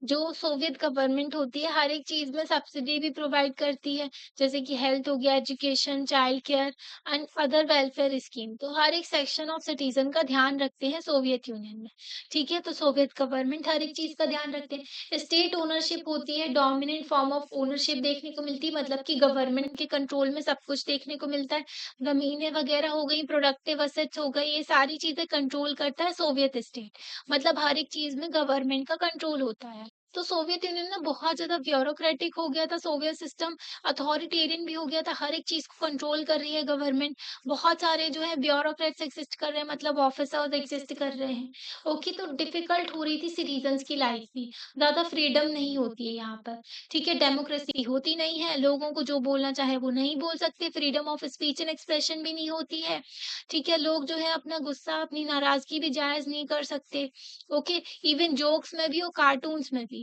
जो सोवियत गवर्नमेंट होती है हर एक चीज़ में सब्सिडी भी प्रोवाइड करती है, जैसे कि हेल्थ हो गया, education, child care and other welfare scheme. तो हर एक सेक्शन ऑफ सिटीज़न का ध्यान रखते हैं सोवियत यूनियन में, ठीक है? तो सोवियत गवर्नमेंट हर एक चीज़ का ध्यान रखते हैं। स्टेट ओनरशिप होती है, डोमिनेंट फॉर्म ऑफ ओनरशिप देखने को मिलती है, मतलब कि गवर्नमेंट के कंट्रोल में सब कुछ देखने को मिलता है। ज़मीनें वगैरह हो गई, प्रोडक्टिव असेट्स हो गई, ये सारी चीज़ें कंट्रोल करता है सोवियत स्टेट। मतलब हर एक चीज़ में गवर्नमेंट का कंट्रोल होता है। तो सोवियत यूनियन ना बहुत ज़्यादा ब्यूरोक्रेटिक हो गया था, सोवियत सिस्टम अथॉरिटेरियन भी हो गया था, हर एक चीज़ को कंट्रोल कर रही है गवर्नमेंट। बहुत सारे जो है ब्यूरोक्रेट्स एग्जिस्ट कर रहे हैं, मतलब ऑफिसर्स एग्जिस्ट कर रहे हैं। ओके, तो डिफिकल्ट हो रही थी सिटीजन्स की लाइफ भी, ज़्यादा फ्रीडम नहीं होती है यहाँ पर, ठीक है? डेमोक्रेसी होती नहीं है, लोगों को जो बोलना चाहे वो नहीं बोल सकते, freedom of speech and expression भी नहीं होती है, ठीक है? लोग जो है अपना गुस्सा, अपनी नाराज़गी भी जायज़ नहीं कर सकते। ओके, इवन जोक्स में भी और कार्टून्स में भी।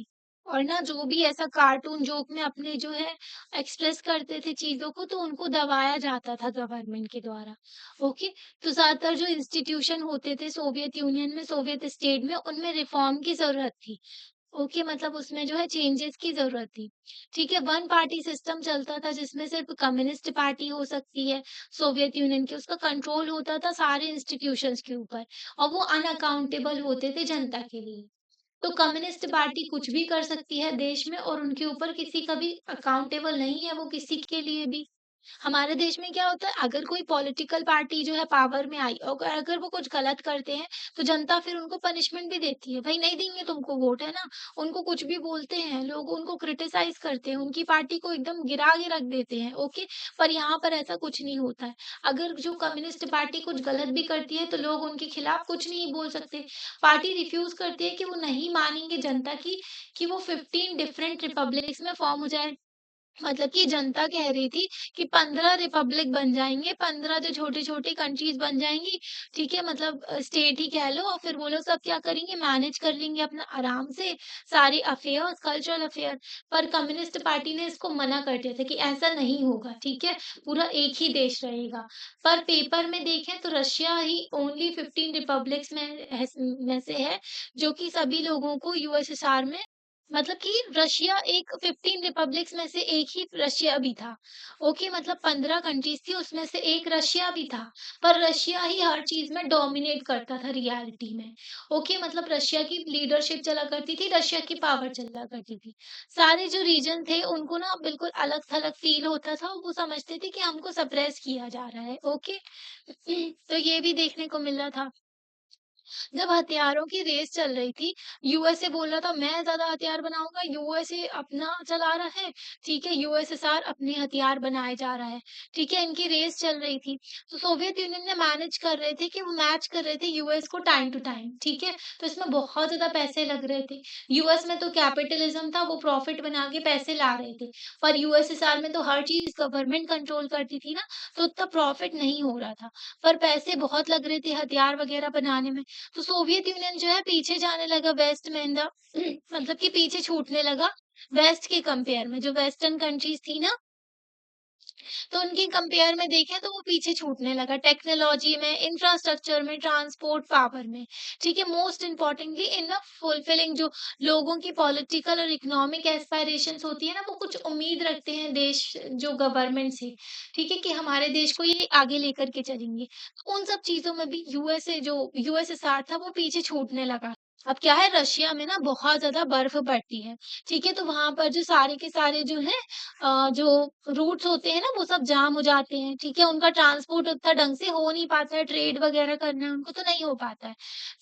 और ना जो भी ऐसा कार्टून जोक में अपने जो है एक्सप्रेस करते थे चीज़ों को, तो उनको दबाया जाता था गवर्नमेंट के द्वारा। ओके, तो ज़्यादातर जो इंस्टीट्यूशन होते थे सोवियत यूनियन में, सोवियत स्टेट में, उनमें रिफॉर्म की ज़रूरत थी। ओके, मतलब उसमें जो है चेंजेस की ज़रूरत थी। ठीक है, वन पार्टी सिस्टम चलता था जिसमें सिर्फ़ कम्युनिस्ट पार्टी हो सकती है सोवियत यूनियन की, उसका कंट्रोल होता था सारे इंस्टीट्यूशंस के ऊपर और वो अनअकाउंटेबल होते थे जनता के लिए। तो कम्युनिस्ट पार्टी कुछ भी कर सकती है देश में और उनके ऊपर किसी का भी अकाउंटेबल नहीं है वो किसी के लिए भी। हमारे देश में क्या होता है, अगर कोई पॉलिटिकल पार्टी जो है पावर में आई और अगर वो कुछ गलत करते हैं तो जनता फिर उनको पनिशमेंट भी देती है, भाई नहीं देंगे तुमको वोट, है ना? उनको कुछ भी बोलते हैं लोग, उनको क्रिटिसाइज करते हैं, उनकी पार्टी को एकदम गिरा के रख देते हैं। ओके, पर यहाँ पर ऐसा कुछ नहीं होता है। अगर जो कम्युनिस्ट पार्टी कुछ गलत भी करती है तो लोग उनके खिलाफ कुछ नहीं बोल सकते। पार्टी रिफ्यूज करती है कि वो नहीं मानेंगे जनता की कि वो 15 डिफरेंट रिपब्लिक्स में फॉर्म हो जाए। मतलब कि जनता कह रही थी कि 15 रिपब्लिक बन जाएँगे, 15 जो छोटी-छोटी कंट्रीज़ बन जाएँगी, ठीक है? मतलब स्टेट ही कह लो और फिर वो लोग सब क्या करेंगे, मैनेज कर लेंगे अपना आराम से सारे अफेयर्स, कल्चरल अफेयर। पर कम्युनिस्ट पार्टी ने इसको मना कर दिया था कि ऐसा नहीं होगा, ठीक है? पूरा एक ही देश रहेगा। पर पेपर में देखें तो रशिया ही ओनली 15 रिपब्लिक्स में से है, जो कि सभी लोगों को यूएसएसआर में, मतलब कि रशिया एक 15 रिपब्लिक्स में से एक ही रशिया भी था। ओके, मतलब 15 कंट्रीज़ थी उसमें से एक रशिया भी था। पर रशिया ही हर चीज़ में डोमिनेट करता था रियलिटी में। ओके, मतलब रशिया की लीडरशिप चला करती थी, रशिया की पावर चला करती थी। सारे जो रीजन थे उनको ना बिल्कुल अलग-थलग फ़ील होता था। वो समझते थे कि हमको सप्रेस किया जा रहा है। ओके, तो ये भी देखने को मिल रहा था। जब हथियारों की रेस चल रही थी, यूएसए बोल रहा था मैं ज़्यादा हथियार बनाऊँगा, यूएसए अपना चला रहा है, ठीक है? यूएसएसआर अपने हथियार बनाए जा रहा है, ठीक है? इनकी रेस चल रही थी। तो सोवियत यूनियन ने मैनेज कर रहे थे कि वो मैच कर रहे थे यूएस को टाइम टू टाइम, ठीक है? तो इसमें बहुत ज़्यादा पैसे लग रहे थे। यूएस में तो कैपिटलिज़्म था, वो प्रॉफिट बना के पैसे ला रहे थे। पर यूएसएसआर में तो हर चीज़ गवर्नमेंट कंट्रोल करती थी ना, तो उतना प्रॉफिट नहीं हो रहा था। पर पैसे बहुत लग रहे थे हथियार वगैरह बनाने में। तो सोवियत यूनियन जो है पीछे जाने लगा वेस्ट में इन द मतलब कि पीछे छूटने लगा वेस्ट के कंपेयर में, जो वेस्टर्न कंट्रीज थी ना, तो उनके कंपेयर में देखें तो वो पीछे छूटने लगा टेक्नोलॉजी में, इंफ्रास्ट्रक्चर में, ट्रांसपोर्ट पावर में, ठीक है? Most importantly in the fulfilling जो लोगों की पॉलिटिकल और इकोनॉमिक एस्पायरेशंस होती है ना, वो कुछ उम्मीद रखते हैं देश जो गवर्नमेंट से, ठीक है? कि हमारे देश को ये आगे लेकर के चलेंगे। उन सब चीज़ों में भी यूएसए जो यूएसएसआर था वो पीछे छूटने लगा। अब क्या है, रशिया में ना बहुत ज़्यादा बर्फ पड़ती है, ठीक है? तो वहाँ पर जो सारे के सारे जो हैं जो रूट्स होते हैं ना वो सब जाम हो जाते हैं, ठीक है? उनका ट्रांसपोर्ट उतना ढंग से हो नहीं पाता है, ट्रेड वगैरह करना है उनको तो नहीं हो पाता है।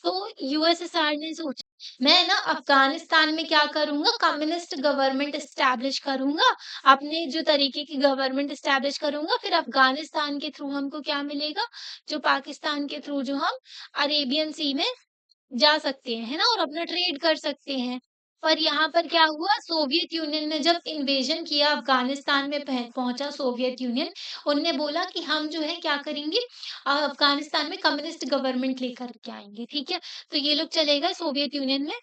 तो यूएसएसआर ने सोचा मैं ना अफ़गानिस्तान में क्या करूँगा, कम्युनिस्ट गवर्नमेंट एस्टेब्लिश करूँगा, अपने जो तरीके की गवर्नमेंट एस्टेब्लिश करूँगा, फिर अफ़गानिस्तान के थ्रू हमको क्या मिलेगा, जो पाकिस्तान के थ्रू जो हम अरेबियन सी में जा सकते हैं, है ना? और अपना ट्रेड कर सकते हैं। पर यहाँ पर क्या हुआ, सोवियत यूनियन ने जब इन्वेज़न किया अफ़गानिस्तान में पहुँचा सोवियत यूनियन, उनने बोला कि हम जो है क्या करेंगे, अफ़गानिस्तान में कम्युनिस्ट गवर्नमेंट लेकर के आएँगे, ठीक है? तो ये लोग चले गए सोवियत यूनियन में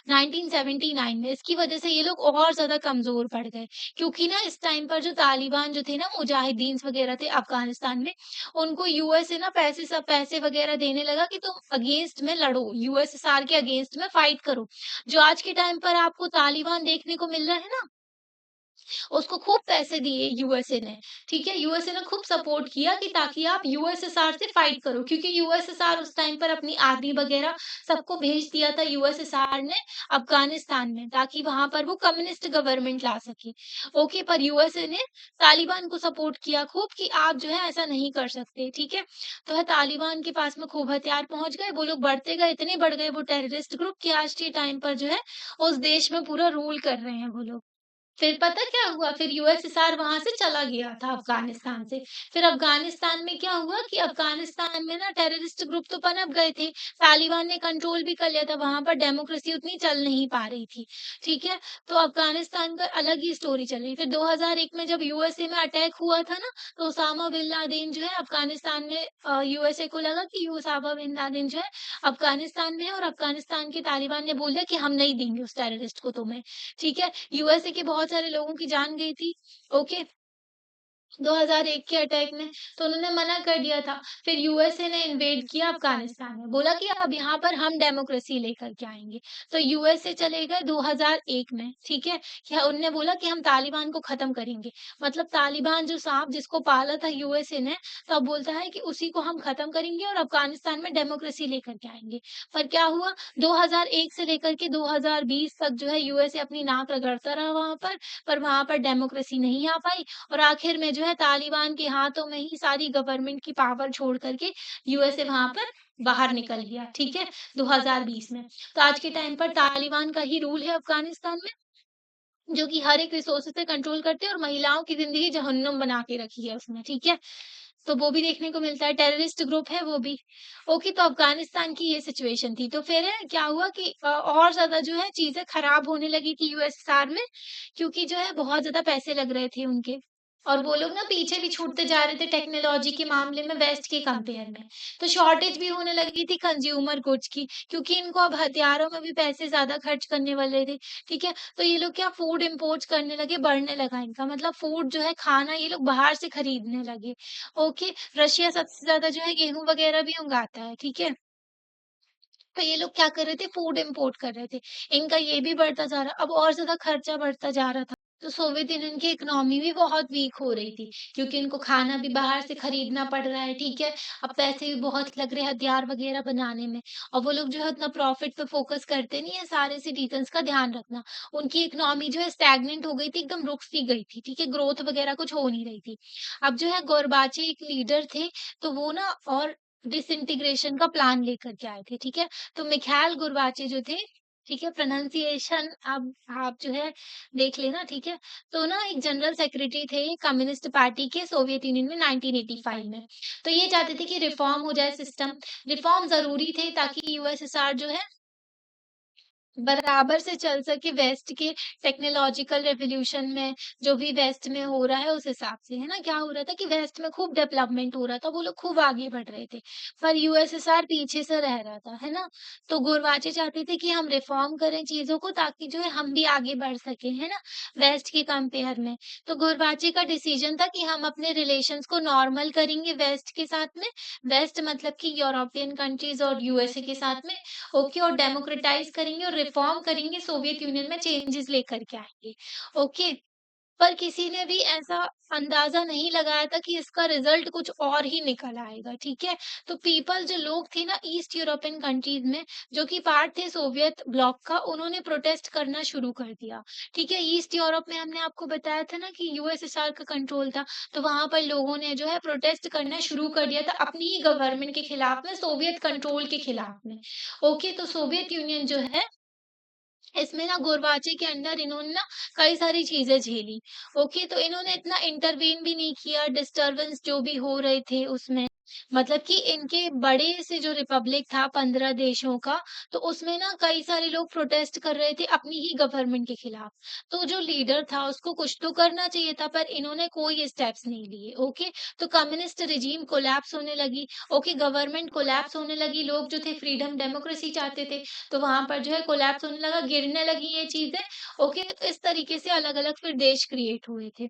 1979 में। इसकी वजह से ये लोग और ज़्यादा कमज़ोर पड़ गए, क्योंकि ना इस टाइम पर जो तालिबान जो थे ना मुजाहिदीन्स वग़ैरह थे अफ़गानिस्तान में, उनको यूएस से ना पैसे वग़ैरह देने लगा कि तुम अगेंस्ट में लड़ो, यूएसएसआर के अगेंस्ट में फाइट करो। जो आज के टाइम पर पर आपको तालिबान देखने को मिल रहा है ना, उसको खूब पैसे दिए यूएसए ने, ठीक है? यूएसए ने खूब सपोर्ट किया कि ताकि आप यूएसएसआर से फाइट करो, क्योंकि यूएसएसआर उस टाइम पर अपनी आर्मी वगैरह सबको भेज दिया था यूएसएसआर ने अफ़गानिस्तान में, ताकि वहाँ पर वो कम्युनिस्ट गवर्नमेंट ला सके। ओके, पर यूएसए ने तालिबान को सपोर्ट किया खूब कि आप जो है ऐसा नहीं कर सकते, ठीक है? तो है तालिबान के पास में खूब हथियार पहुँच गए, वो लोग बढ़ते गए, इतने बढ़ गए वो टेररिस्ट ग्रुप कि आज के टाइम पर जो है उस देश में पूरा रूल कर रहे हैं वो लोग। फिर पता क्या हुआ? फिर यूएसएसआर वहाँ से चला गया था अफ़गानिस्तान से। फिर अफ़गानिस्तान में क्या हुआ कि अफ़गानिस्तान में ना टेररिस्ट ग्रुप तो पनप गए थे, तालिबान ने कंट्रोल भी कर लिया था, वहाँ पर डेमोक्रेसी उतनी चल नहीं पा रही थी, ठीक है? तो अफ़गानिस्तान का अलग ही स्टोरी चल रही। फिर 2001 में जब यूएसए में अटैक हुआ था ना, तो ओसामा बिन लादेन जो है अफ़गानिस्तान में यूएसए को लगा कि ओसामा बिन लादेन जो है अफ़गानिस्तान में है और अफ़गानिस्तान के तालिबान ने बोल दिया कि हम नहीं देंगे उस टेररिस्ट को तुम्हें, ठीक है? यूएसए के बहुत सारे लोगों की जान गई थी, ओके। 2001 के अटैक में, तो उन्होंने मना कर दिया था। फिर यूएसए ने इन्वेड किया अफ़गानिस्तान में, बोला कि अब यहाँ पर हम डेमोक्रेसी लेकर के आएँगे। तो यूएसए चले गए 2001 में, ठीक है? क्या उन्होंने बोला कि हम तालिबान को ख़त्म करेंगे। मतलब तालिबान जो साँप जिसको पाला था यूएसए ने, तो अब बोलता है कि उसी को हम ख़त्म करेंगे और अफ़गानिस्तान में डेमोक्रेसी लेकर के आएँगे। पर क्या हुआ? 2001 से लेकर के 2020 तक जो है यूएसए अपनी नाक रगड़ता रहा वहाँ पर वहाँ पर डेमोक्रेसी नहीं आ पाई और आखिर में जो है तालिबान के हाथों में ही सारी गवर्नमेंट की पावर छोड़ कर के यूएसए वहाँ पर बाहर निकल गया, ठीक है? 2020 में। तो आज के टाइम पर तालिबान का ही रूल है अफ़गानिस्तान में, जो कि हर एक रिसोर्सेज़ से कंट्रोल करते हैं और महिलाओं की ज़िंदगी जहन्नुम बना के रखी है उसने, ठीक है? तो वो भी देखने को मिलता है, टेररिस्ट ग्रुप है वो भी। ओके, तो अफ़गानिस्तान की ये सिचुएशन थी। तो फिर क्या हुआ कि और ज़्यादा जो है चीज़ें खराब होने लगी थी यूएसएसआर में, क्योंकि जो है बहुत ज़्यादा पैसे लग रहे थे उनके। और वो लोग ना पीछे भी छूटते जा रहे थे टेक्नोलॉजी के मामले में वेस्ट के कंपेयर में। तो शॉर्टेज भी होने लगी थी कंज्यूमर गुड्स की, क्योंकि इनको अब हथियारों में भी पैसे ज़्यादा खर्च करने वाले थे, ठीक है? तो ये लोग क्या फूड इम्पोर्ट्स करने लगे, बढ़ने लगा इनका मतलब फूड जो है खाना ये लोग बाहर से खरीदने लगे। ओके, रशिया सबसे ज़्यादा जो है गेहूँ वग़ैरह भी उगाता है, ठीक है? तो ये लोग क्या कर रहे थे, फूड इम्पोर्ट कर रहे थे। इनका ये भी बढ़ता जा रहा अब और ज़्यादा खर्चा बढ़ता जा रहा था। तो सोवियत यूनियन की इकोनॉमी भी बहुत वीक हो रही थी, क्योंकि इनको खाना भी बाहर से खरीदना पड़ रहा है, ठीक है? अब पैसे भी बहुत लग रहे हैं हथियार वग़ैरह बनाने में और वो लोग जो है उतना प्रॉफ़िट पे फ़ोकस करते नहीं है, सारे सिटीज़न्स का ध्यान रखना। उनकी इकोनॉमी जो है स्टैग्नेंट हो गई थी, एकदम रुक-सी गई थी, ठीक है? ग्रोथ वग़ैरह कुछ हो नहीं रही थी। अब जो है गोरबाचे एक लीडर थे, तो वो ना और डिसइंटीग्रेशन का प्लान लेकर के आए थे, ठीक है? तो मिखाइल गोर्बाचे जो थे, ठीक है? प्रोनंसिएशन अब आप जो है देख लेना, ठीक है? तो ना एक जनरल सेक्रेटरी थे कम्युनिस्ट पार्टी के सोवियत यूनियन में 1985 में। तो ये चाहते थे कि रिफॉर्म हो जाए सिस्टम, रिफॉर्म ज़रूरी थे ताकि यूएसएसआर जो है बराबर से चल सके वेस्ट के टेक्नोलॉजिकल रिवॉल्यूशन में, जो भी वेस्ट में हो रहा है उस हिसाब से, है ना? क्या हो रहा था कि वेस्ट में खूब डेवलपमेंट हो रहा था, वो लोग खूब आगे बढ़ रहे थे, पर यूएसएसआर पीछे से रह रहा था, है ना? तो गोरबाचे चाहते थे कि हम रिफॉर्म करें चीज़ों को ताकि जो है हम भी आगे बढ़ सकें, है ना? वेस्ट के कंपेयर में। तो गोरबाचे का डिसीजन था कि हम अपने रिलेशंस को नॉर्मल करेंगे वेस्ट के साथ में, वेस्ट मतलब कि यूरोपियन कंट्रीज़ और यूएसए के साथ में, ओके, और डेमोक्रेटाइज़ करेंगे और रिफ़ॉर्म करेंगे, सोवियत यूनियन में चेंजेज़ लेकर के आएँगे, ओके। पर किसी ने भी ऐसा अंदाज़ा नहीं लगाया था कि इसका रिज़ल्ट कुछ और ही निकल आएगा, ठीक है? तो पीपल जो लोग थे ना ईस्ट यूरोपियन कंट्रीज़ में, जो कि पार्ट थे सोवियत ब्लॉक का, उन्होंने प्रोटेस्ट करना शुरू कर दिया, ठीक है? ईस्ट यूरोप में हमने आपको बताया था ना कि यूएसएसआर का कंट्रोल था, तो वहाँ पर लोगों ने जो है प्रोटेस्ट करना शुरू कर दिया था अपनी ही गवर्नमेंट के खिलाफ में, सोवियत कंट्रोल के खिलाफ में। ओके, तो सोवियत यूनियन जो है इसमें ना गोरबाचे के अंडर इन्होंने ना कई सारी चीज़ें झेली। ओके, तो इन्होंने इतना इंटरवीन भी नहीं किया, डिस्टर्बेंस जो भी हो रहे थे उसमें। मतलब कि इनके बड़े से जो रिपब्लिक था 15 देशों का, तो उसमें ना कई सारे लोग प्रोटेस्ट कर रहे थे अपनी ही गवर्नमेंट के खिलाफ। तो जो लीडर था उसको कुछ तो करना चाहिए था, पर इन्होंने कोई स्टेप्स नहीं लिए। ओके, तो कम्युनिस्ट रिजीम कोलैप्स होने लगी। ओके, गवर्नमेंट कोलैप्स होने लगी, लोग जो थे फ्रीडम डेमोक्रेसी चाहते थे, तो वहाँ पर जो है कोलैप्स होने लगा, गिरने लगी ये चीज़ें। ओके, तो इस तरीके से अलग-अलग फिर देश क्रिएट हुए थे।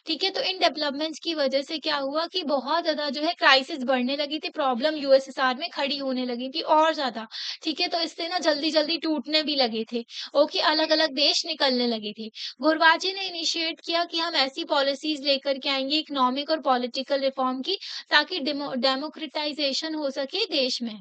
ठीक है, तो इन डेवलपमेंट्स की वजह से क्या हुआ कि बहुत ज़्यादा जो है क्राइसिस बढ़ने लगी थी, प्रॉब्लम यूएसएसआर में खड़ी होने लगी थी और ज़्यादा, ठीक है? तो इससे ना जल्दी-जल्दी टूटने भी लगे थे, ओके, अलग-अलग देश निकलने लगे थे। गुरबाची ने इनिशिएट किया कि हम ऐसी पॉलिसीज़ लेकर के आएँगे इकोनॉमिक और पॉलिटिकल रिफॉर्म की, ताकि डेमोक्रेटाइज़ेशन हो सके देश में।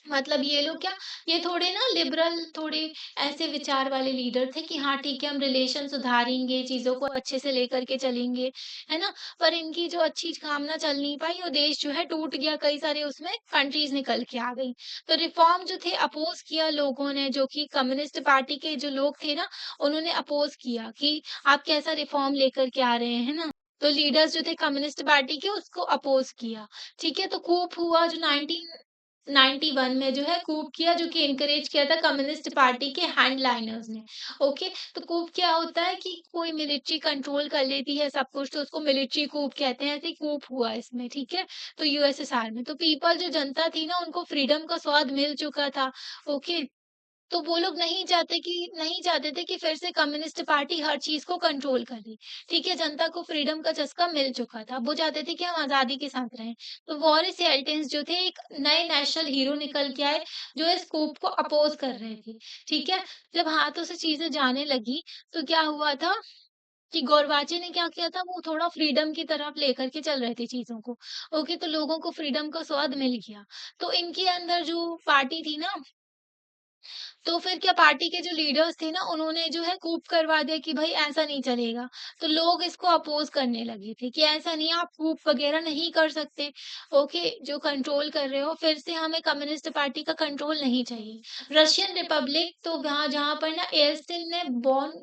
मतलब ये लोग क्या, ये थोड़े ना लिबरल, थोड़े ऐसे विचार वाले लीडर थे कि हाँ ठीक है, हम रिलेशन सुधारेंगे, चीज़ों को अच्छे से लेकर के चलेंगे, है ना? पर इनकी जो अच्छी काम ना चल नहीं पाई, वो देश जो है टूट गया, कई सारे उसमें कंट्रीज़ निकल के आ गई। तो रिफ़ॉर्म जो थे अपोज़ किया लोगों ने, जो कि कम्युनिस्ट पार्टी के जो लोग थे ना, उन्होंने अपोज़ किया कि आप कैसा रिफ़ॉर्म लेकर के आ रहे हैं, है ना? तो लीडर्स जो थे कम्युनिस्ट पार्टी के, उसको अपोज़ किया, ठीक है? तो कूप हुआ जो 1991 में जो है कूप किया, जो कि एनकरेज किया था कम्युनिस्ट पार्टी के हैंडलाइनर्स ने। ओके, तो कूप क्या होता है कि कोई मिलिट्री कंट्रोल कर लेती है सब कुछ, तो उसको मिलिट्री कूप कहते हैं। ऐसे ही कूप हुआ इसमें, ठीक है? तो यूएसएसआर में तो पीपल, जो जनता थी ना, उनको फ्रीडम का स्वाद मिल चुका था। ओके, तो वो लोग नहीं चाहते थे कि फिर से कम्युनिस्ट पार्टी हर चीज़ को कंट्रोल कर ले, ठीक है? जनता को फ्रीडम का चस्का मिल चुका था। वो चाहते थे कि हम आज़ादी के साथ रहें। तो वॉरिस हेल्टिन्स जो थे, एक नए नेशनल हीरो निकल के आए, जो इस कूप को अपोज़ कर रहे थे, ठीक है? जब हाथों से चीज़ें जाने लगी, तो क्या हुआ था कि गोरबाचे ने क्या किया था, वो थोड़ा फ्रीडम की तरफ लेकर के चल रहे थे चीज़ों को। ओके, तो लोगों को फ्रीडम का स्वाद मिल गया। तो इनके अंदर जो पार्टी थी ना, तो फिर क्या, पार्टी के जो लीडर्स थे ना, उन्होंने जो है कूप करवा दिया कि भई ऐसा नहीं चलेगा। तो लोग इसको अपोज़ करने लगे थे कि ऐसा नहीं, आप कूप वग़ैरह नहीं कर सकते। ओके, जो कंट्रोल कर रहे हो, फिर से हमें कम्युनिस्ट पार्टी का कंट्रोल नहीं चाहिए। रशियन रिपब्लिक, तो वहाँ जहाँ पर ना एल्सिन ने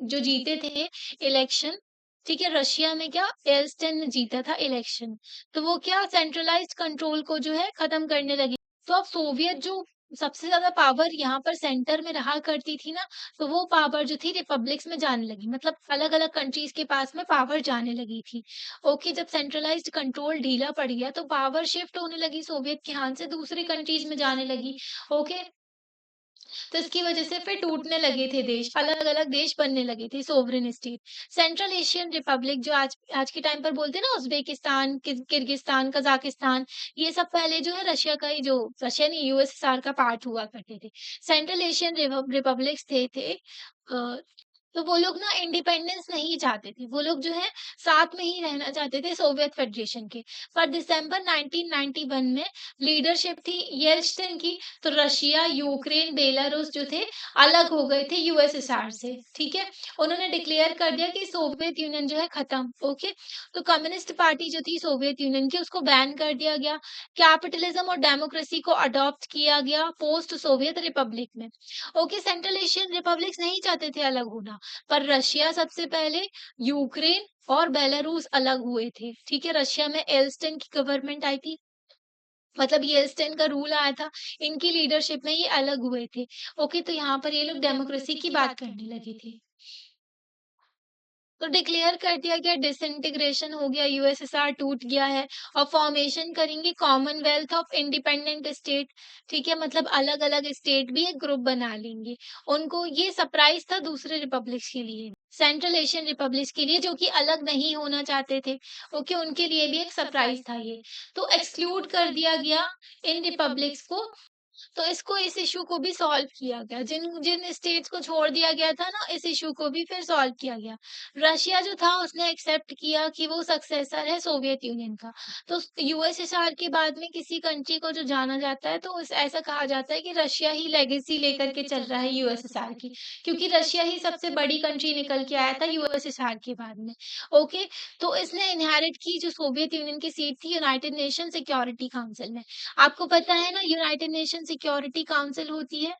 जो जीते थे इलेक्शन, ठीक है? रशिया में क्या, एल्सिन ने जीता था इलेक्शन। तो वो क्या, सेंट्रलाइज़्ड कंट्रोल को जो है खत्म करने लगे। तो अब सोवियत जो सबसे ज़्यादा पावर यहाँ पर सेंटर में रहा करती थी ना, तो वो पावर जो थी रिपब्लिक्स में जाने लगी। मतलब अलग-अलग कंट्रीज़ के पास में पावर जाने लगी थी। ओके, जब सेंट्रलाइज़्ड कंट्रोल ढीला पड़ गया, तो पावर शिफ्ट होने लगी सोवियत के हाथ से दूसरी कंट्रीज़ में जाने लगी। ओके, तो इसकी वजह से फिर टूटने लगे थे देश, अलग-अलग देश बनने लगे थे, sovereign state. Central Asian Republic, जो आज आज के टाइम पर बोलते हैं ना, उज़्बेकिस्तान, किर्गिस्तान, कज़ाकिस्तान, ये सब पहले जो है रशिया का ही, जो रशिया नहीं, यूएसएसआर का पार्ट हुआ करते थे। सेंट्रल एशियन रिपब्लिक्स थे तो वो लोग ना इंडिपेंडेंस नहीं चाहते थे। वो लोग जो है साथ में ही रहना चाहते थे सोवियत फेडरेशन के। पर दिसंबर 1991 में लीडरशिप थी येल्त्सिन की, तो रशिया, यूक्रेन, बेलारूस जो थे, अलग हो गए थे यूएसएसआर से, ठीक है? उन्होंने डिक्लेयर कर दिया कि सोवियत यूनियन जो है खत्म, ओके? तो कम्युनिस्ट पार्टी जो थी सोवियत यूनियन की, उसको बैन कर दिया गया। कैपिटलिज्म और डेमोक्रेसी को अडॉप्ट किया गया पोस्ट सोवियत रिपब्लिक में। ओके, सेंट्रल एशियन रिपब्लिक्स नहीं चाहते थे अलग होना, पर रशिया सबसे पहले, यूक्रेन और बेलारूस अलग हुए थे, ठीक है? रशिया में एल्स्टिन की गवर्नमेंट आई थी, मतलब ये एल्स्टिन का रूल आया था, इनकी लीडरशिप में ये अलग हुए थे। ओके, तो यहाँ पर ये लोग डेमोक्रेसी की बात करने लगे थे। तो डिक्लेयर कर दिया गया, डिसइंटीग्रेशन हो गया, यूएसएसआर टूट गया है, और फॉर्मेशन करेंगे कॉमनवेल्थ ऑफ इंडिपेंडेंट स्टेट, ठीक है? मतलब अलग-अलग स्टेट भी एक ग्रुप बना लेंगे। उनको ये सरप्राइज़ था दूसरे रिपब्लिक्स के लिए, सेंट्रल एशियन रिपब्लिक्स के लिए, जो कि अलग नहीं होना चाहते थे। ओके, उनके लिए भी एक सरप्राइज़ था ये। तो एक्सक्लूड कर दिया गया इन रिपब्लिक्स को, तो इस इश्यू को भी सॉल्व किया गया। जिन जिन स्टेट्स को छोड़ दिया गया था ना, इस इश्यू को भी फिर सॉल्व किया गया। रशिया जो था, उसने एक्सेप्ट किया कि वो सक्सेसर है सोवियत यूनियन का। तो यूएसएसआर के बाद में किसी कंट्री को जो जाना जाता है, तो ऐसा कहा जाता है कि रशिया ही लेगेसी लेकर के चल रहा है यूएसएसआर की, क्योंकि रशिया ही सबसे बड़ी कंट्री निकल के आया था यूएसएसआर के बाद में। ओके, तो इसने इनहेरिट की जो सोवियत यूनियन की सीट थी यूनाइटेड नेशन सिक्योरिटी काउंसिल में। आपको पता है ना, यूनाइटेड नेशन सिक्योरिटी काउंसिल होती है,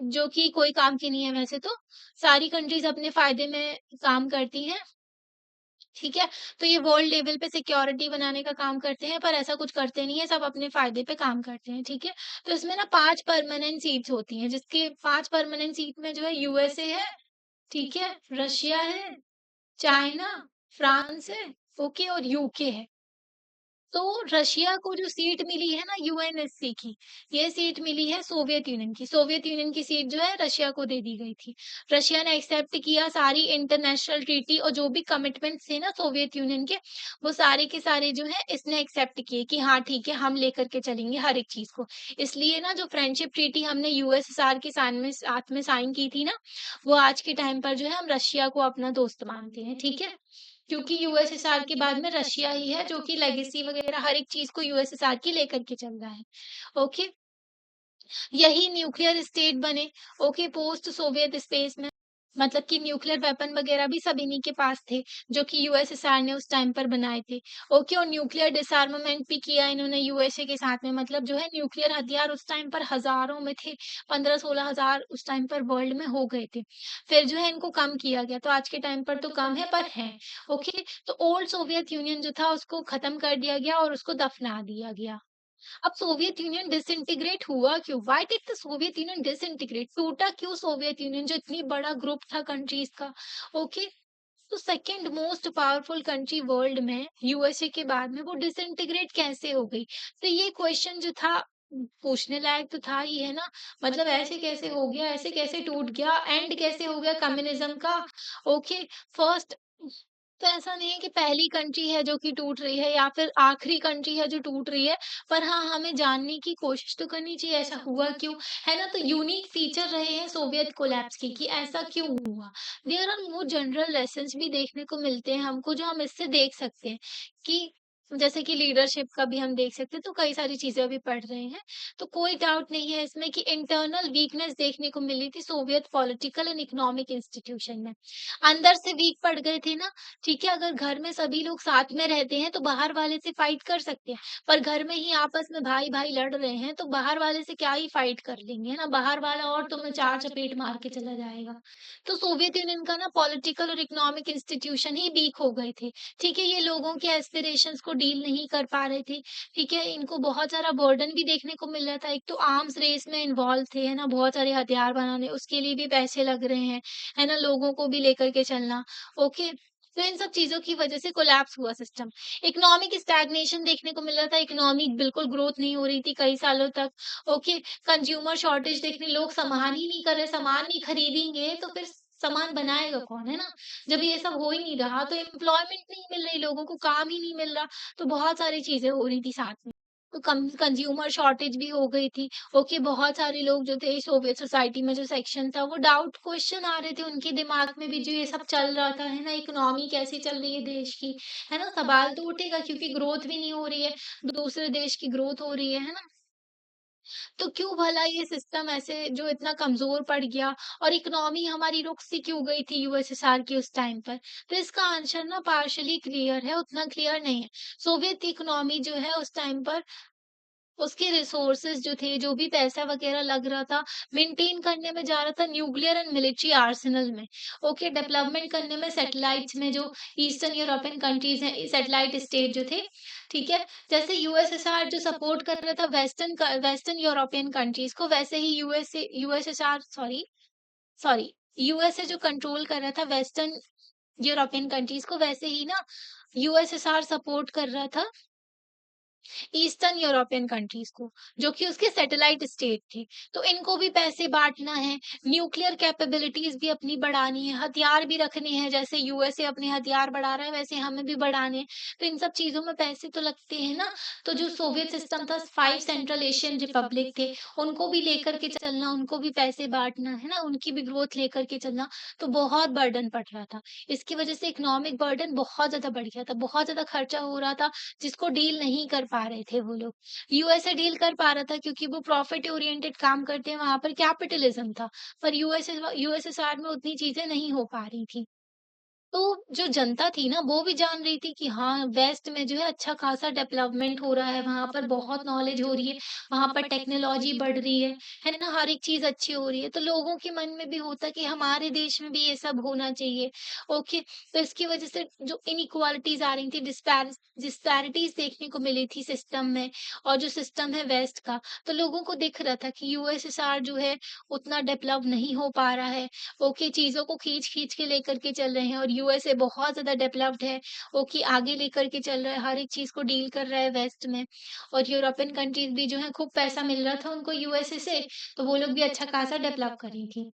जो कि कोई काम की नहीं है वैसे तो, सारी कंट्रीज़ अपने फ़ायदे में काम करती हैं, ठीक है? तो ये वर्ल्ड लेवल पे सिक्योरिटी बनाने का काम करते हैं, पर ऐसा कुछ करते नहीं है, सब अपने फ़ायदे पे काम करते हैं, ठीक है? तो इसमें ना 5 परमानेंट सीट्स होती हैं, जिसके 5 परमानेंट सीट में जो है यूएसए है, ठीक है? रशिया है, चाइना, फ्रांस है, ओके, और यूके है। तो रशिया को जो सीट मिली है ना यूएनएससी की, ये सीट मिली है सोवियत यूनियन की। सोवियत यूनियन की सीट जो है रशिया को दे दी गई थी। रशिया ने एक्सेप्ट किया सारी इंटरनेशनल ट्रीटी और जो भी कमिटमेंट्स थे ना सोवियत यूनियन के, वो सारे के सारे जो है इसने एक्सेप्ट किए कि हाँ ठीक है, हम लेकर के चलेंगे हर एक चीज़ को। इसलिए ना जो फ्रेंडशिप ट्रीटी हमने यूएसएसआर के साथ में साइन की थी ना, वो आज के टाइम पर जो है हम रशिया को अपना दोस्त मानते हैं, ठीक है? क्योंकि यूएसएसआर के बाद में रशिया ही है जो कि लेगेसी वगैरह हर एक चीज़ को यूएसएसआर की लेकर के चल रहा है। ओके, यही न्यूक्लियर स्टेट बने, ओके, पोस्ट सोवियत स्पेस में। मतलब कि न्यूक्लियर वेपन वगैरह भी सब इन्हीं के पास थे, जो कि यूएसएसआर ने उस टाइम पर बनाए थे। ओके, और न्यूक्लियर डिसआर्मामेंट भी किया इन्होंने यूएसए के साथ में, मतलब जो है न्यूक्लियर हथियार उस टाइम पर हज़ारों में थे, 15-16 हज़ार उस टाइम पर वर्ल्ड में हो गए थे। फिर जो है इनको कम किया गया, तो आज के टाइम पर तो कम है पर हैं। ओके, तो ओल्ड सोवियत यूनियन जो था उसको खत्म कर दिया गया और उसको दफना दिया गया। अब सोवियत यूनियन डिसइंटीग्रेट हुआ क्यों? Why did the Soviet union disintegrate? टूटा क्यों सोवियत यूनियन जो इतनी बड़ा ग्रुप था कंट्रीज का? ओके, तो second most powerful country world में यूएसए के बाद में वो डिसइंटीग्रेट कैसे हो गई? तो ये क्वेश्चन जो था पूछने लायक तो था ही है ना। मतलब ऐसे कैसे हो गया, ऐसे कैसे टूट गया, एंड कैसे हो गया कम्युनिज्म का? ओके, फर्स्ट, तो ऐसा नहीं है कि पहली कंट्री है जो कि टूट रही है या फिर आखिरी कंट्री है जो टूट रही है, पर हाँ, हमें जानने की कोशिश तो करनी चाहिए ऐसा हुआ क्यों, है ना? तो यूनिक फीचर रहे हैं सोवियत कोलैप्स की कि ऐसा क्यों हुआ। There are more general lessons भी देखने को मिलते हैं हमको जो हम इससे देख सकते हैं कि जैसे कि लीडरशिप का भी हम देख सकते हैं, तो कई सारी चीज़ें अभी पढ़ रहे हैं। तो कोई डाउट नहीं है इसमें कि इंटरनल वीकनेस देखने को मिली थी Soviet political and economic institution में। अंदर से वीक पड़ गए थे ना, ठीक है? अगर घर में सभी लोग साथ में रहते हैं, तो बाहर वाले से फाइट कर सकते हैं, पर घर में ही आपस में भाई-भाई लड़ रहे हैं, तो बाहर वाले से क्या ही फाइट कर लेंगे, है ना? बाहर वाला और तुम्हें चार चपेट मार के चला जाएगा। तो सोवियत यूनियन का ना पॉलिटिकल और इकोनॉमिक इंस्टीट्यूशन ही वीक हो गए थे, ठीक है? ये लोगों के एस्पिरेशंस को डील नहीं कर पा रहे थे, ठीक है? इनको बहुत सारा बर्डन भी देखने को मिल रहा था। एक तो आर्म्स रेस में इन्वॉल्व थे, है ना? बहुत सारे हथियार बनाने, उसके लिए भी पैसे लग रहे हैं, है ना? लोगों को भी लेकर के चलना, ओके? तो इन सब चीज़ों की वजह से कोलैप्स हुआ सिस्टम। इकोनॉमिक स्टैग्नेशन देखने को मिल रहा था, इकोनॉमी बिल्कुल ग्रोथ नहीं हो रही थी कई सालों तक, ओके? कंज्यूमर शॉर्टेज देखने लोग सामान ही नहीं कर रहे, सामान नहीं खरीदेंगे तो फिर सामान बनाएगा कौन, है ना? जब ये सब हो ही नहीं रहा तो एम्प्लॉयमेंट नहीं मिल रही, लोगों को काम ही नहीं मिल रहा, तो बहुत सारी चीज़ें हो रही थी साथ में। तो कम कंज्यूमर शॉर्टेज भी हो गई थी। ओके, बहुत सारे लोग जो थे सोवियत सोसाइटी में जो सेक्शन था वो डाउट क्वेश्चन आ रहे थे उनके दिमाग में भी जो ये सब चल रहा था, है ना? इकोनॉमी कैसी चल रही है देश की, है ना? सवाल तो उठेगा क्योंकि ग्रोथ भी नहीं हो रही है, दूसरे देश की ग्रोथ हो रही है ना? तो क्यों भला ये सिस्टम ऐसे जो इतना कमज़ोर पड़ गया और इकोनॉमी हमारी रुक सी क्यों गई थी यूएसएसआर की उस टाइम पर? तो इसका आंसर ना पार्शियली क्लियर है, उतना क्लियर नहीं है। सोवियत इकोनॉमी जो है उस टाइम पर उसके रिसोर्सेज़ जो थे, जो भी पैसा वग़ैरह लग रहा था, मेंटेन करने में जा रहा था न्यूक्लियर एंड मिलिट्री आर्सेनल में। ओके, डेवलपमेंट करने में सैटेलाइट्स में जो ईस्टर्न यूरोपियन कंट्रीज़ हैं, सैटेलाइट स्टेट जो थे, ठीक है? जैसे यूएसएसआर जो सपोर्ट कर रहा था वेस्टर्न यूरोपियन कंट्रीज़ को, वैसे ही यूएसएसआर सॉरी सॉरी यूएसए जो कंट्रोल कर रहा था वेस्टर्न यूरोपियन कंट्रीज़ को, वैसे ही ना यूएसएसआर सपोर्ट कर रहा था ईस्टर्न यूरोपियन कंट्रीज को, जो कि उसके सैटेलाइट स्टेट थे। तो इनको भी पैसे बाँटना है, न्यूक्लियर कैपेबिलिटीज़ भी अपनी बढ़ानी है, हथियार भी रखने हैं, जैसे यूएसए अपने हथियार बढ़ा रहा है, वैसे हमें भी बढ़ाने हैं। तो इन सब चीज़ों में पैसे तो लगते हैं ना, तो जो सोवियत सिस्टम था, 5 सेंट्रल एशियन रिपब्लिक थे, उनको भी लेकर के चलना, उनको भी पैसे बाँटना, है ना? उनकी भी ग्रोथ लेकर के चलना, तो बहुत बर्डन पड़ रहा था। इसकी वजह से इकोनॉमिक बर्डन बहुत ज़्यादा बढ़ गया था, बहुत ज़्यादा खर्चा हो रहा था, जिसको डील नहीं कर पा रहे थे वो लोग। यूएसए डील कर पा रहा था क्योंकि वो प्रॉफिट ओरिएंटेड काम करते हैं, वहाँ पर कैपिटलिज़्म था। पर यूएसएसआर में उतनी चीज़ें नहीं हो पा रही थी। तो जो जनता थी ना, वो भी जान रही थी कि हाँ, वेस्ट में जो है अच्छा खासा डेवलपमेंट हो रहा है, वहाँ पर बहुत नॉलेज हो रही है, वहाँ पर टेक्नोलॉजी बढ़ रही है ना? हर एक चीज़ अच्छी हो रही है, तो लोगों के मन में भी होता कि हमारे देश में भी ये सब होना चाहिए, ओके। तो इसकी वजह से जो इनइक्वालिटीज़ आ रही थी, डिस्पैरिटीज़ देखने को मिली थी सिस्टम में, और जो सिस्टम है वेस्ट का, तो लोगों को दिख रहा था कि यूएसएसआर जो है उतना डेवलप नहीं हो पा रहा है, ओके, चीज़ों को खींच-खींच के लेकर के चल रहे हैं और यूएसए बहुत ज़्यादा डेवलप्ड है, ओके, आगे लेकर के चल रहा है, हर एक चीज़ को डील कर रहा है वेस्ट में। और यूरोपियन कंट्रीज़ भी जो है खूब पैसा मिल रहा था उनको यूएसए से, तो वो लोग भी अच्छा खासा डेवलप कर रही थी।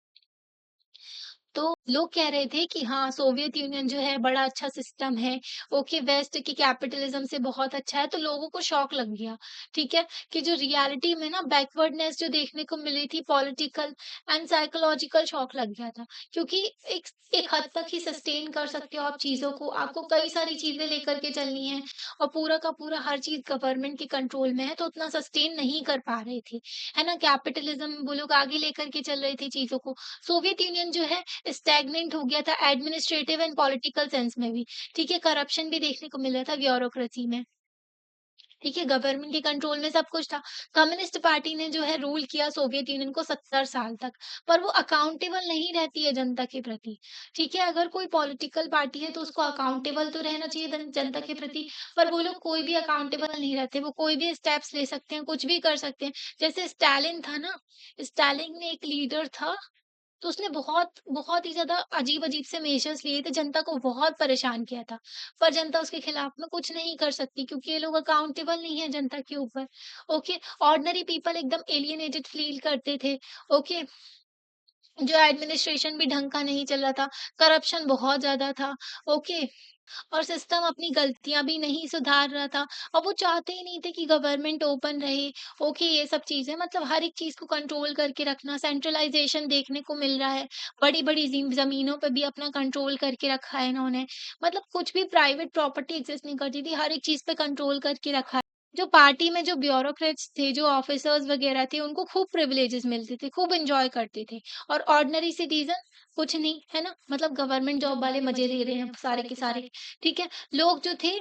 तो लोग कह रहे थे कि हाँ, सोवियत यूनियन जो है बड़ा अच्छा सिस्टम है, ओके, वेस्ट की कैपिटलिज्म से बहुत अच्छा है, तो लोगों को शॉक लग गया, ठीक है? कि जो रियलिटी में ना बैकवर्डनेस जो देखने को मिली थी, पॉलिटिकल एंड साइकोलॉजिकल शॉक लग गया था। क्योंकि एक एक हद तक ही सस्टेन कर सकते हो आप चीज़ों को, आपको कई सारी चीज़ें लेकर के चलनी है और पूरा का पूरा हर चीज़ गवर्नमेंट के कंट्रोल में है, तो उतना सस्टेन नहीं कर पा रहे थे, है ना? कैपिटलिज्म वो लोग आगे लेकर के चल रहे थे चीज़ों को। सोवियत यूनियन जो है स्टैग्नेंट हो गया था एडमिनिस्ट्रेटिव एंड पॉलिटिकल सेंस में भी, ठीक है? करप्शन भी देखने को मिल रहा था ब्यूरोक्रेसी में, ठीक है? गवर्नमेंट के कंट्रोल में सब कुछ था। कम्युनिस्ट पार्टी ने जो है रूल किया सोवियत यूनियन को 70 साल तक, पर वो अकाउंटेबल नहीं रहती है जनता के प्रति, ठीक है? अगर कोई पॉलिटिकल पार्टी है तो उसको अकाउंटेबल तो रहना चाहिए जनता के प्रति, पर वो लोग कोई भी अकाउंटेबल नहीं रहते, वो कोई भी स्टेप्स ले सकते हैं, कुछ भी कर सकते हैं। जैसे स्टालिन था ना, स्टालिन ने एक लीडर था, तो उसने बहुत बहुत ही ज़्यादा अजीब-अजीब से मेजर्स लिए थे, जनता को बहुत परेशान किया था। पर जनता उसके खिलाफ में कुछ नहीं कर सकती क्योंकि ये लोग अकाउंटेबल नहीं है जनता के ऊपर। ओके, ऑर्डिनरी पीपल एकदम एलियनेटेड फ़ील करते थे। ओके, जो एडमिनिस्ट्रेशन भी ढंग का नहीं चल रहा था, करप्शन बहुत ज़्यादा था। ओके, और सिस्टम अपनी गलतियाँ भी नहीं सुधार रहा था और वो चाहते ही नहीं थे कि गवर्नमेंट ओपन रहे। ओके, ये सब चीज़ें मतलब हर एक चीज़ को कंट्रोल करके रखना, सेंट्रलाइज़ेशन देखने को मिल रहा है। बड़ी-बड़ी ज़मीनों पे भी अपना कंट्रोल करके रखा है इन्होंने। मतलब कुछ भी प्राइवेट प्रॉपर्टी एक्सिस्ट नहीं करती थी, हर एक चीज़ पे कंट्रोल करके रखा है। जो पार्टी में जो ब्यूरोक्रेट्स थे, जो ऑफिसर्स वगैरह थे, उनको खूब प्रिविलेजेस मिलते थे, खूब एन्जॉय करते थे और ऑर्डिनरी सिटीज़न कुछ नहीं, है ना? मतलब गवर्नमेंट जॉब वाले मज़े ले रहे हैं सारे के सारे, ठीक है? लोग जो थे,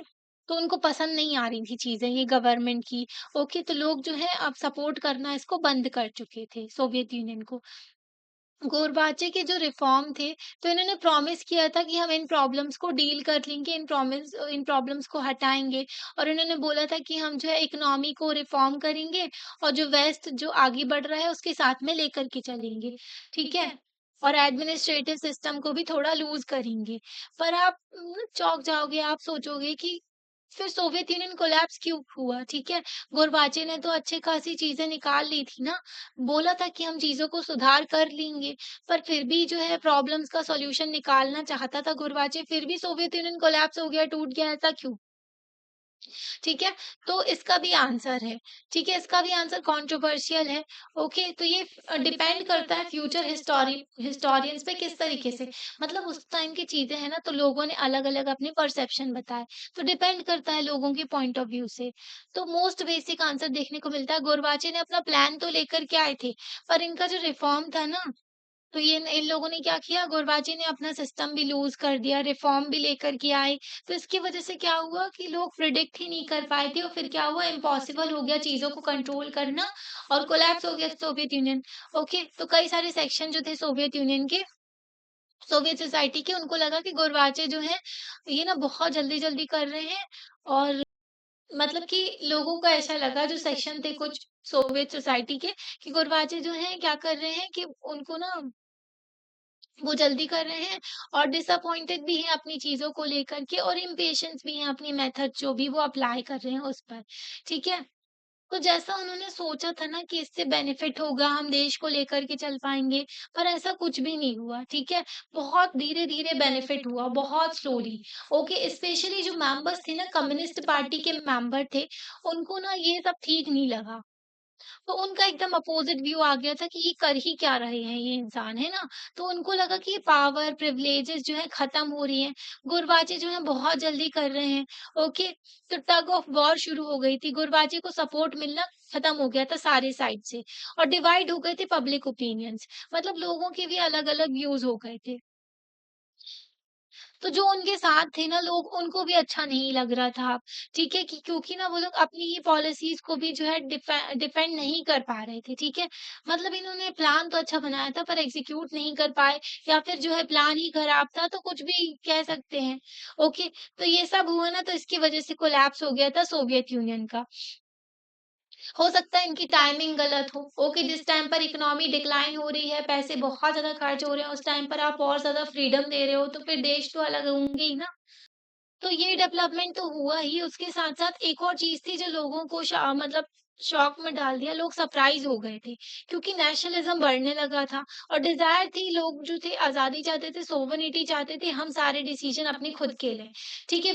तो उनको पसंद नहीं आ रही थी चीज़ें ये गवर्नमेंट की, ओके? तो लोग जो है अब सपोर्ट करना इसको बंद कर चुके थे, सोवियत यूनियन को। गोरबाचे के जो रिफ़ॉर्म थे, तो इन्होंने प्रॉमिस किया था कि हम इन प्रॉब्लम्स को डील कर लेंगे, इन प्रॉब्लम्स को हटाएँगे और इन्होंने बोला था कि हम जो है इकोनॉमी को रिफ़ॉर्म करेंगे और जो वेस्ट जो आगे बढ़ रहा है उसके साथ में लेकर के चलेंगे, ठीक है? और एडमिनिस्ट्रेटिव सिस्टम को भी थोड़ा लूज़ करेंगे। पर आप चौंक जाओगे, आप सोचोगे कि फिर सोवियत यूनियन कोलैप्स क्यों हुआ, ठीक है? गोरबाचे ने तो अच्छी खासी चीज़ें निकाल ली थी ना, बोला था कि हम चीज़ों को सुधार कर लेंगे, पर फिर भी जो है प्रॉब्लम्स का सॉल्यूशन निकालना चाहता था गोरबाचे, फिर भी सोवियत यूनियन कोलैप्स हो गया, टूट गया, ऐसा क्यों? ठीक है? तो इसका भी आंसर है, ठीक है? इसका भी आंसर कंट्रोवर्शियल है, ओके? तो ये डिपेंड करता है फ्यूचर हिस्टोरियंस पे किस तरीके से, मतलब उस टाइम की चीज़ें हैं ना, तो लोगों ने अलग-अलग अपने परसेप्शन बताए, तो डिपेंड करता है लोगों के पॉइंट ऑफ व्यू से। तो मोस्ट बेसिक आंसर देखने को मिलता है, गोरबाचे ने अपना प्लान तो लेकर के आए थे, पर इनका जो रिफॉर्म था ना, तो ये इन लोगों ने क्या किया, गुरबाजी ने अपना सिस्टम भी लूज़ कर दिया, रिफ़ॉर्म भी लेकर के आए। तो इसकी वज़ह से क्या हुआ कि लोग प्रिडिक्ट ही नहीं कर पाए थे और फिर क्या हुआ, इम्पॉसिबल हो गया चीज़ों को कंट्रोल करना और कोलैप्स हो गया सोवियत यूनियन। ओके, तो कई सारे सेक्शन जो थे सोवियत यूनियन के, सोवियत सोसाइटी के, उनको लगा कि गोरबाचे जो हैं, ये ना बहुत जल्दी-जल्दी कर रहे हैं और मतलब कि लोगों को ऐसा लगा, जो सेक्शन थे कुछ सोवियत सोसाइटी के, कि गोरबाचे जो हैं क्या कर रहे हैं कि उनको ना वो जल्दी कर रहे हैं और डिसअपॉइंटेड भी हैं अपनी चीज़ों को लेकर के और इम्पेशेंस भी हैं अपनी मेथड जो भी वो अप्लाई कर रहे हैं उस पर, ठीक है? तो जैसा उन्होंने सोचा था ना कि इससे बेनिफिट होगा, हम देश को लेकर के चल पाएँगे, पर ऐसा कुछ भी नहीं हुआ, ठीक है? बहुत धीरे-धीरे बेनिफिट हुआ, बहुत स्लोली, ओके? स्पेशली जो मेंबर्स थे ना, कम्युनिस्ट पार्टी के मेंबर थे, उनको ना ये सब ठीक नहीं लगा। तो उनका एकदम अपोज़िट व्यू आ गया था कि ये कर ही क्या रहे हैं ये इंसान, है ना? तो उनको लगा कि ये पावर, प्रिविलेजेस जो हैं ख़त्म हो रही हैं, गुरबाज़ी जो हैं बहुत जल्दी कर रहे हैं, ओके? तो टग ऑफ वॉर शुरू हो गई थी, गुरबाज़ी को सपोर्ट मिलना ख़त्म हो गया था सारे साइड से और डिवाइड हो गए थे पब्लिक ओपिनियंस, मतलब लोगों के भी अलग-अलग व्यूज़ हो गए थे। तो जो उनके साथ थे ना लोग, उनको भी अच्छा नहीं लग रहा था, ठीक है? कि क्योंकि ना वो लोग अपनी ही पॉलिसीज़ को भी जो है डिफेंड नहीं कर पा रहे थे, ठीक है? मतलब इन्होंने प्लान तो अच्छा बनाया था पर एग्ज़ीक्यूट नहीं कर पाए या फिर जो है प्लान ही खराब था, तो कुछ भी कह सकते हैं, ओके? तो ये सब हुआ ना, तो इसकी वज़ह से कोलैप्स हो गया था सोवियत यूनियन का। हो सकता है इनकी टाइमिंग गलत हो। ओके, जिस टाइम पर इकोनॉमी डिक्लाइन हो रही है, पैसे बहुत ज़्यादा खर्च हो रहे हैं, उस टाइम पर आप और ज़्यादा फ्रीडम दे रहे हो, तो फिर देश तो अलग होंगे ही ना। तो ये डेवलपमेंट तो हुआ ही, उसके साथ-साथ एक और चीज़ थी जो लोगों को मतलब शॉक में डाल दिया, लोग सरप्राइज़ हो गए थे, क्योंकि नेशनलिज़्म बढ़ने लगा था और डिज़ायर थी, लोग जो थे आज़ादी चाहते थे, सोवरेनिटी चाहते थे, हम सारे डिसीज़न अपने खुद के लें, ठीक है?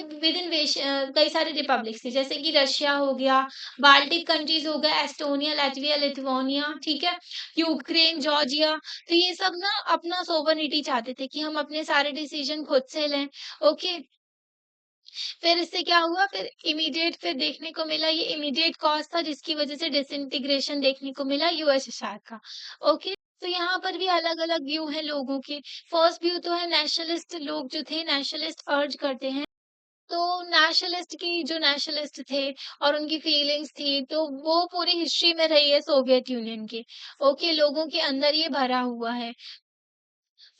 कई सारे रिपब्लिक्स थे, जैसे कि रशिया हो गया, बाल्टिक कंट्रीज़ हो गए, एस्टोनिया, लैटविया, लिथुआनिया, ठीक है? यूक्रेन, जॉर्जिया, तो ये सब ना अपना सोवरेनिटी चाहते थे कि हम अपने सारे डिसीज़न खुद से लें, ओके? फिर इससे क्या हुआ, फिर देखने को मिला, ये इमीडिएट कॉज़ था जिसकी वज़ह से डिसइंटीग्रेशन देखने को मिला यूएसएसआर का। ओके, तो यहाँ पर भी अलग-अलग व्यू हैं लोगों के। फर्स्ट व्यू तो है नेशनलिस्ट, लोग जो थे नेशनलिस्ट अर्ज करते हैं। तो नेशनलिस्ट थे और उनकी फीलिंग्स थी, तो वो पूरी हिस्ट्री में रही है सोवियत यूनियन की। ओके, लोगों के अंदर ये भरा हुआ है।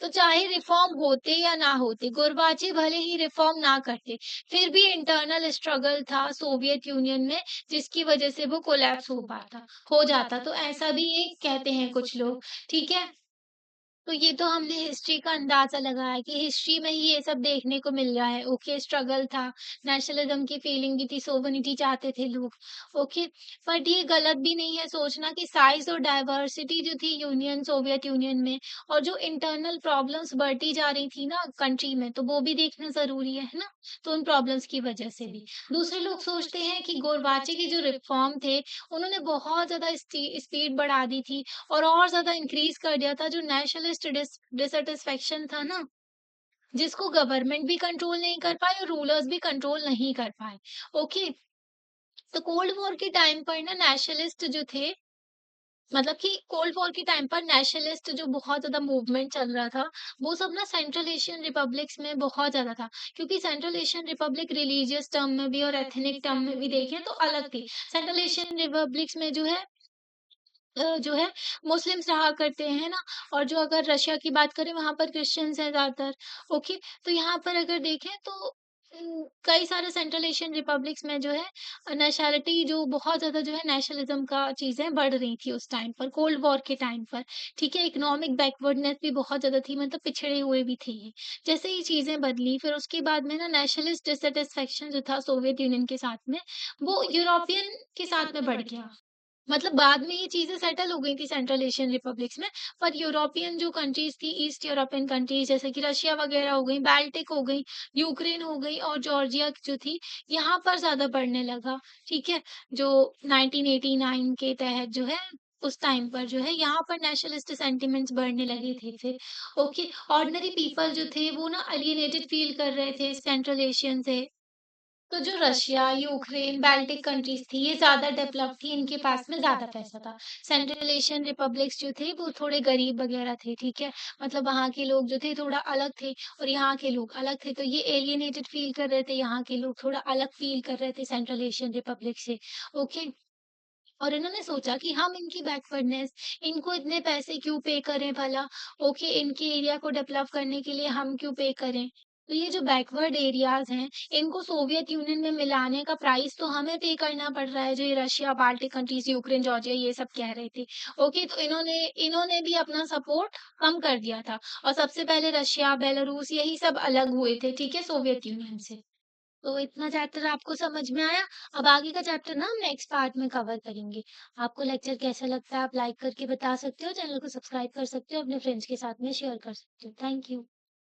तो चाहे रिफ़ॉर्म होते या ना होते, गोरबाचे भले ही रिफ़ॉर्म ना करते, फिर भी इंटरनल स्ट्रगल था सोवियत यूनियन में, जिसकी वज़ह से वो कोलैप्स हो जाता। तो ऐसा भी ये कहते हैं कुछ लोग, ठीक है? तो ये तो हमने हिस्ट्री का अंदाज़ा लगाया कि हिस्ट्री में ही ये सब देखने को मिल रहा है। ओके, स्ट्रगल था, नेशनलिज़्म की फीलिंग भी थी, सोवरेनिटी चाहते थे लोग। ओके, बट ये गलत भी नहीं है सोचना कि साइज़ और डाइवर्सिटी जो थी सोवियत यूनियन में, और जो इंटरनल प्रॉब्लम्स बढ़ती जा रही थी ना कंट्री में, तो वो भी देखना ज़रूरी है ना? तो उन प्रॉब्लम्स की वजह से भी। दूसरे लोग सोचते हैं कि गोरबाचे के जो रिफ़ॉर्म थे, उन्होंने बहुत ज़्यादा स्पीड बढ़ा दी थी और ज़्यादा इंक्रीज़ कर दिया था, जो नेशनलिस्ट डिससैटिस्फैक्शन था ना, जिसको गवर्नमेंट भी कंट्रोल नहीं कर पाए और रूलर्स भी कंट्रोल नहीं कर पाए। ओके, तो कोल्ड वॉर के टाइम पर ना नेशनलिस्ट जो थे, मतलब कि कोल्ड वॉर के टाइम पर नेशनलिस्ट जो बहुत ज़्यादा मूवमेंट चल रहा था, वो सब ना सेंट्रल एशियन रिपब्लिक्स में बहुत ज़्यादा था। क्योंकि central Asian Republic religious term में भी और एथनिक टर्म में भी देखें तो अलग थी। सेंट्रल एशियन रिपब्लिक्स में जो है मुस्लिम्स रहा करते हैं ना, और जो अगर रशिया की बात करें वहाँ पर क्रिश्चियंस हैं ज़्यादातर। ओके, तो यहाँ पर अगर देखें तो कई सारे सेंट्रल एशियन रिपब्लिक्स में जो है नेशनैलिटी जो बहुत ज़्यादा जो है नेशनलिज़्म का चीज़ें बढ़ रही थी उस टाइम पर, कोल्ड वॉर के टाइम पर, ठीक है? इकोनॉमिक बैकवर्डनेस भी बहुत ज़्यादा थी, मतलब पिछड़े हुए भी थे ये। जैसे ही चीज़ें बदली फिर उसके बाद में ना नेशनलिस्ट डिससैटिस्फैक्शन जो था सोवियत यूनियन के साथ में, वो यूरोपियन के साथ में बढ़ गया। मतलब बाद में ये चीज़ें सेटल हो गई थी सेंट्रल एशियन रिपब्लिक्स में, पर यूरोपियन जो कंट्रीज़ थी, ईस्ट यूरोपियन कंट्रीज़ जैसे कि रशिया वगैरह हो गई, बाल्टिक हो गई, यूक्रेन हो गई और जॉर्जिया जो थी, यहाँ पर ज़्यादा बढ़ने लगा, ठीक है? जो 1989 के तहत जो है, उस टाइम पर जो है यहाँ पर नेशनलिस्ट सेंटिमेंट्स बढ़ने लगे थे फिर। ओके, ऑर्डिनरी पीपल जो थे वो ना एलियनेटेड फील कर रहे थे सेंट्रल एशियन से। तो जो रशिया, यूक्रेन, बाल्टिक कंट्रीज़ थी, ये ज़्यादा डेवलप्ड थी, इनके पास में ज़्यादा पैसा था। सेंट्रल एशियन रिपब्लिक्स जो थे, वो थोड़े गरीब वगैरह थे, ठीक है? मतलब वहाँ के लोग जो थे, थोड़ा अलग थे और यहाँ के लोग अलग थे, तो ये एलियनेटेड फ़ील कर रहे थे, यहाँ के लोग थोड़ा अलग फ़ील कर रहे थे सेंट्रल एशियन रिपब्लिक से, ओके? और इन्होंने सोचा कि हम इनकी बैकवर्डनेस, इनको इतने पैसे क्यों पे करें भला? ओके, इनके एरिया को डेवलप करने के लिए हम क्यों पे करें? तो ये जो बैकवर्ड एरियाज़ हैं, इनको सोवियत यूनियन में मिलाने का प्राइस तो हमें पे करना पड़ रहा है, जो ये Russia, Baltic countries, Ukraine, Georgia ये सब कह रहे थे। ओके, तो इन्होंने इन्होंने भी अपना सपोर्ट कम कर दिया था और सबसे पहले रशिया, बेलारूस यही सब अलग हुए थे, ठीक है, सोवियत यूनियन से। तो इतना चैप्टर आपको समझ में आया? अब आगे का चैप्टर ना हम नेक्स्ट पार्ट में कवर करेंगे। आपको लेक्चर कैसा लगता है आप लाइक करके बता सकते हो, चैनल को सब्सक्राइब कर सकते हो, अपने फ्रेंड्स के साथ में शेयर कर सकते हो। Thank you.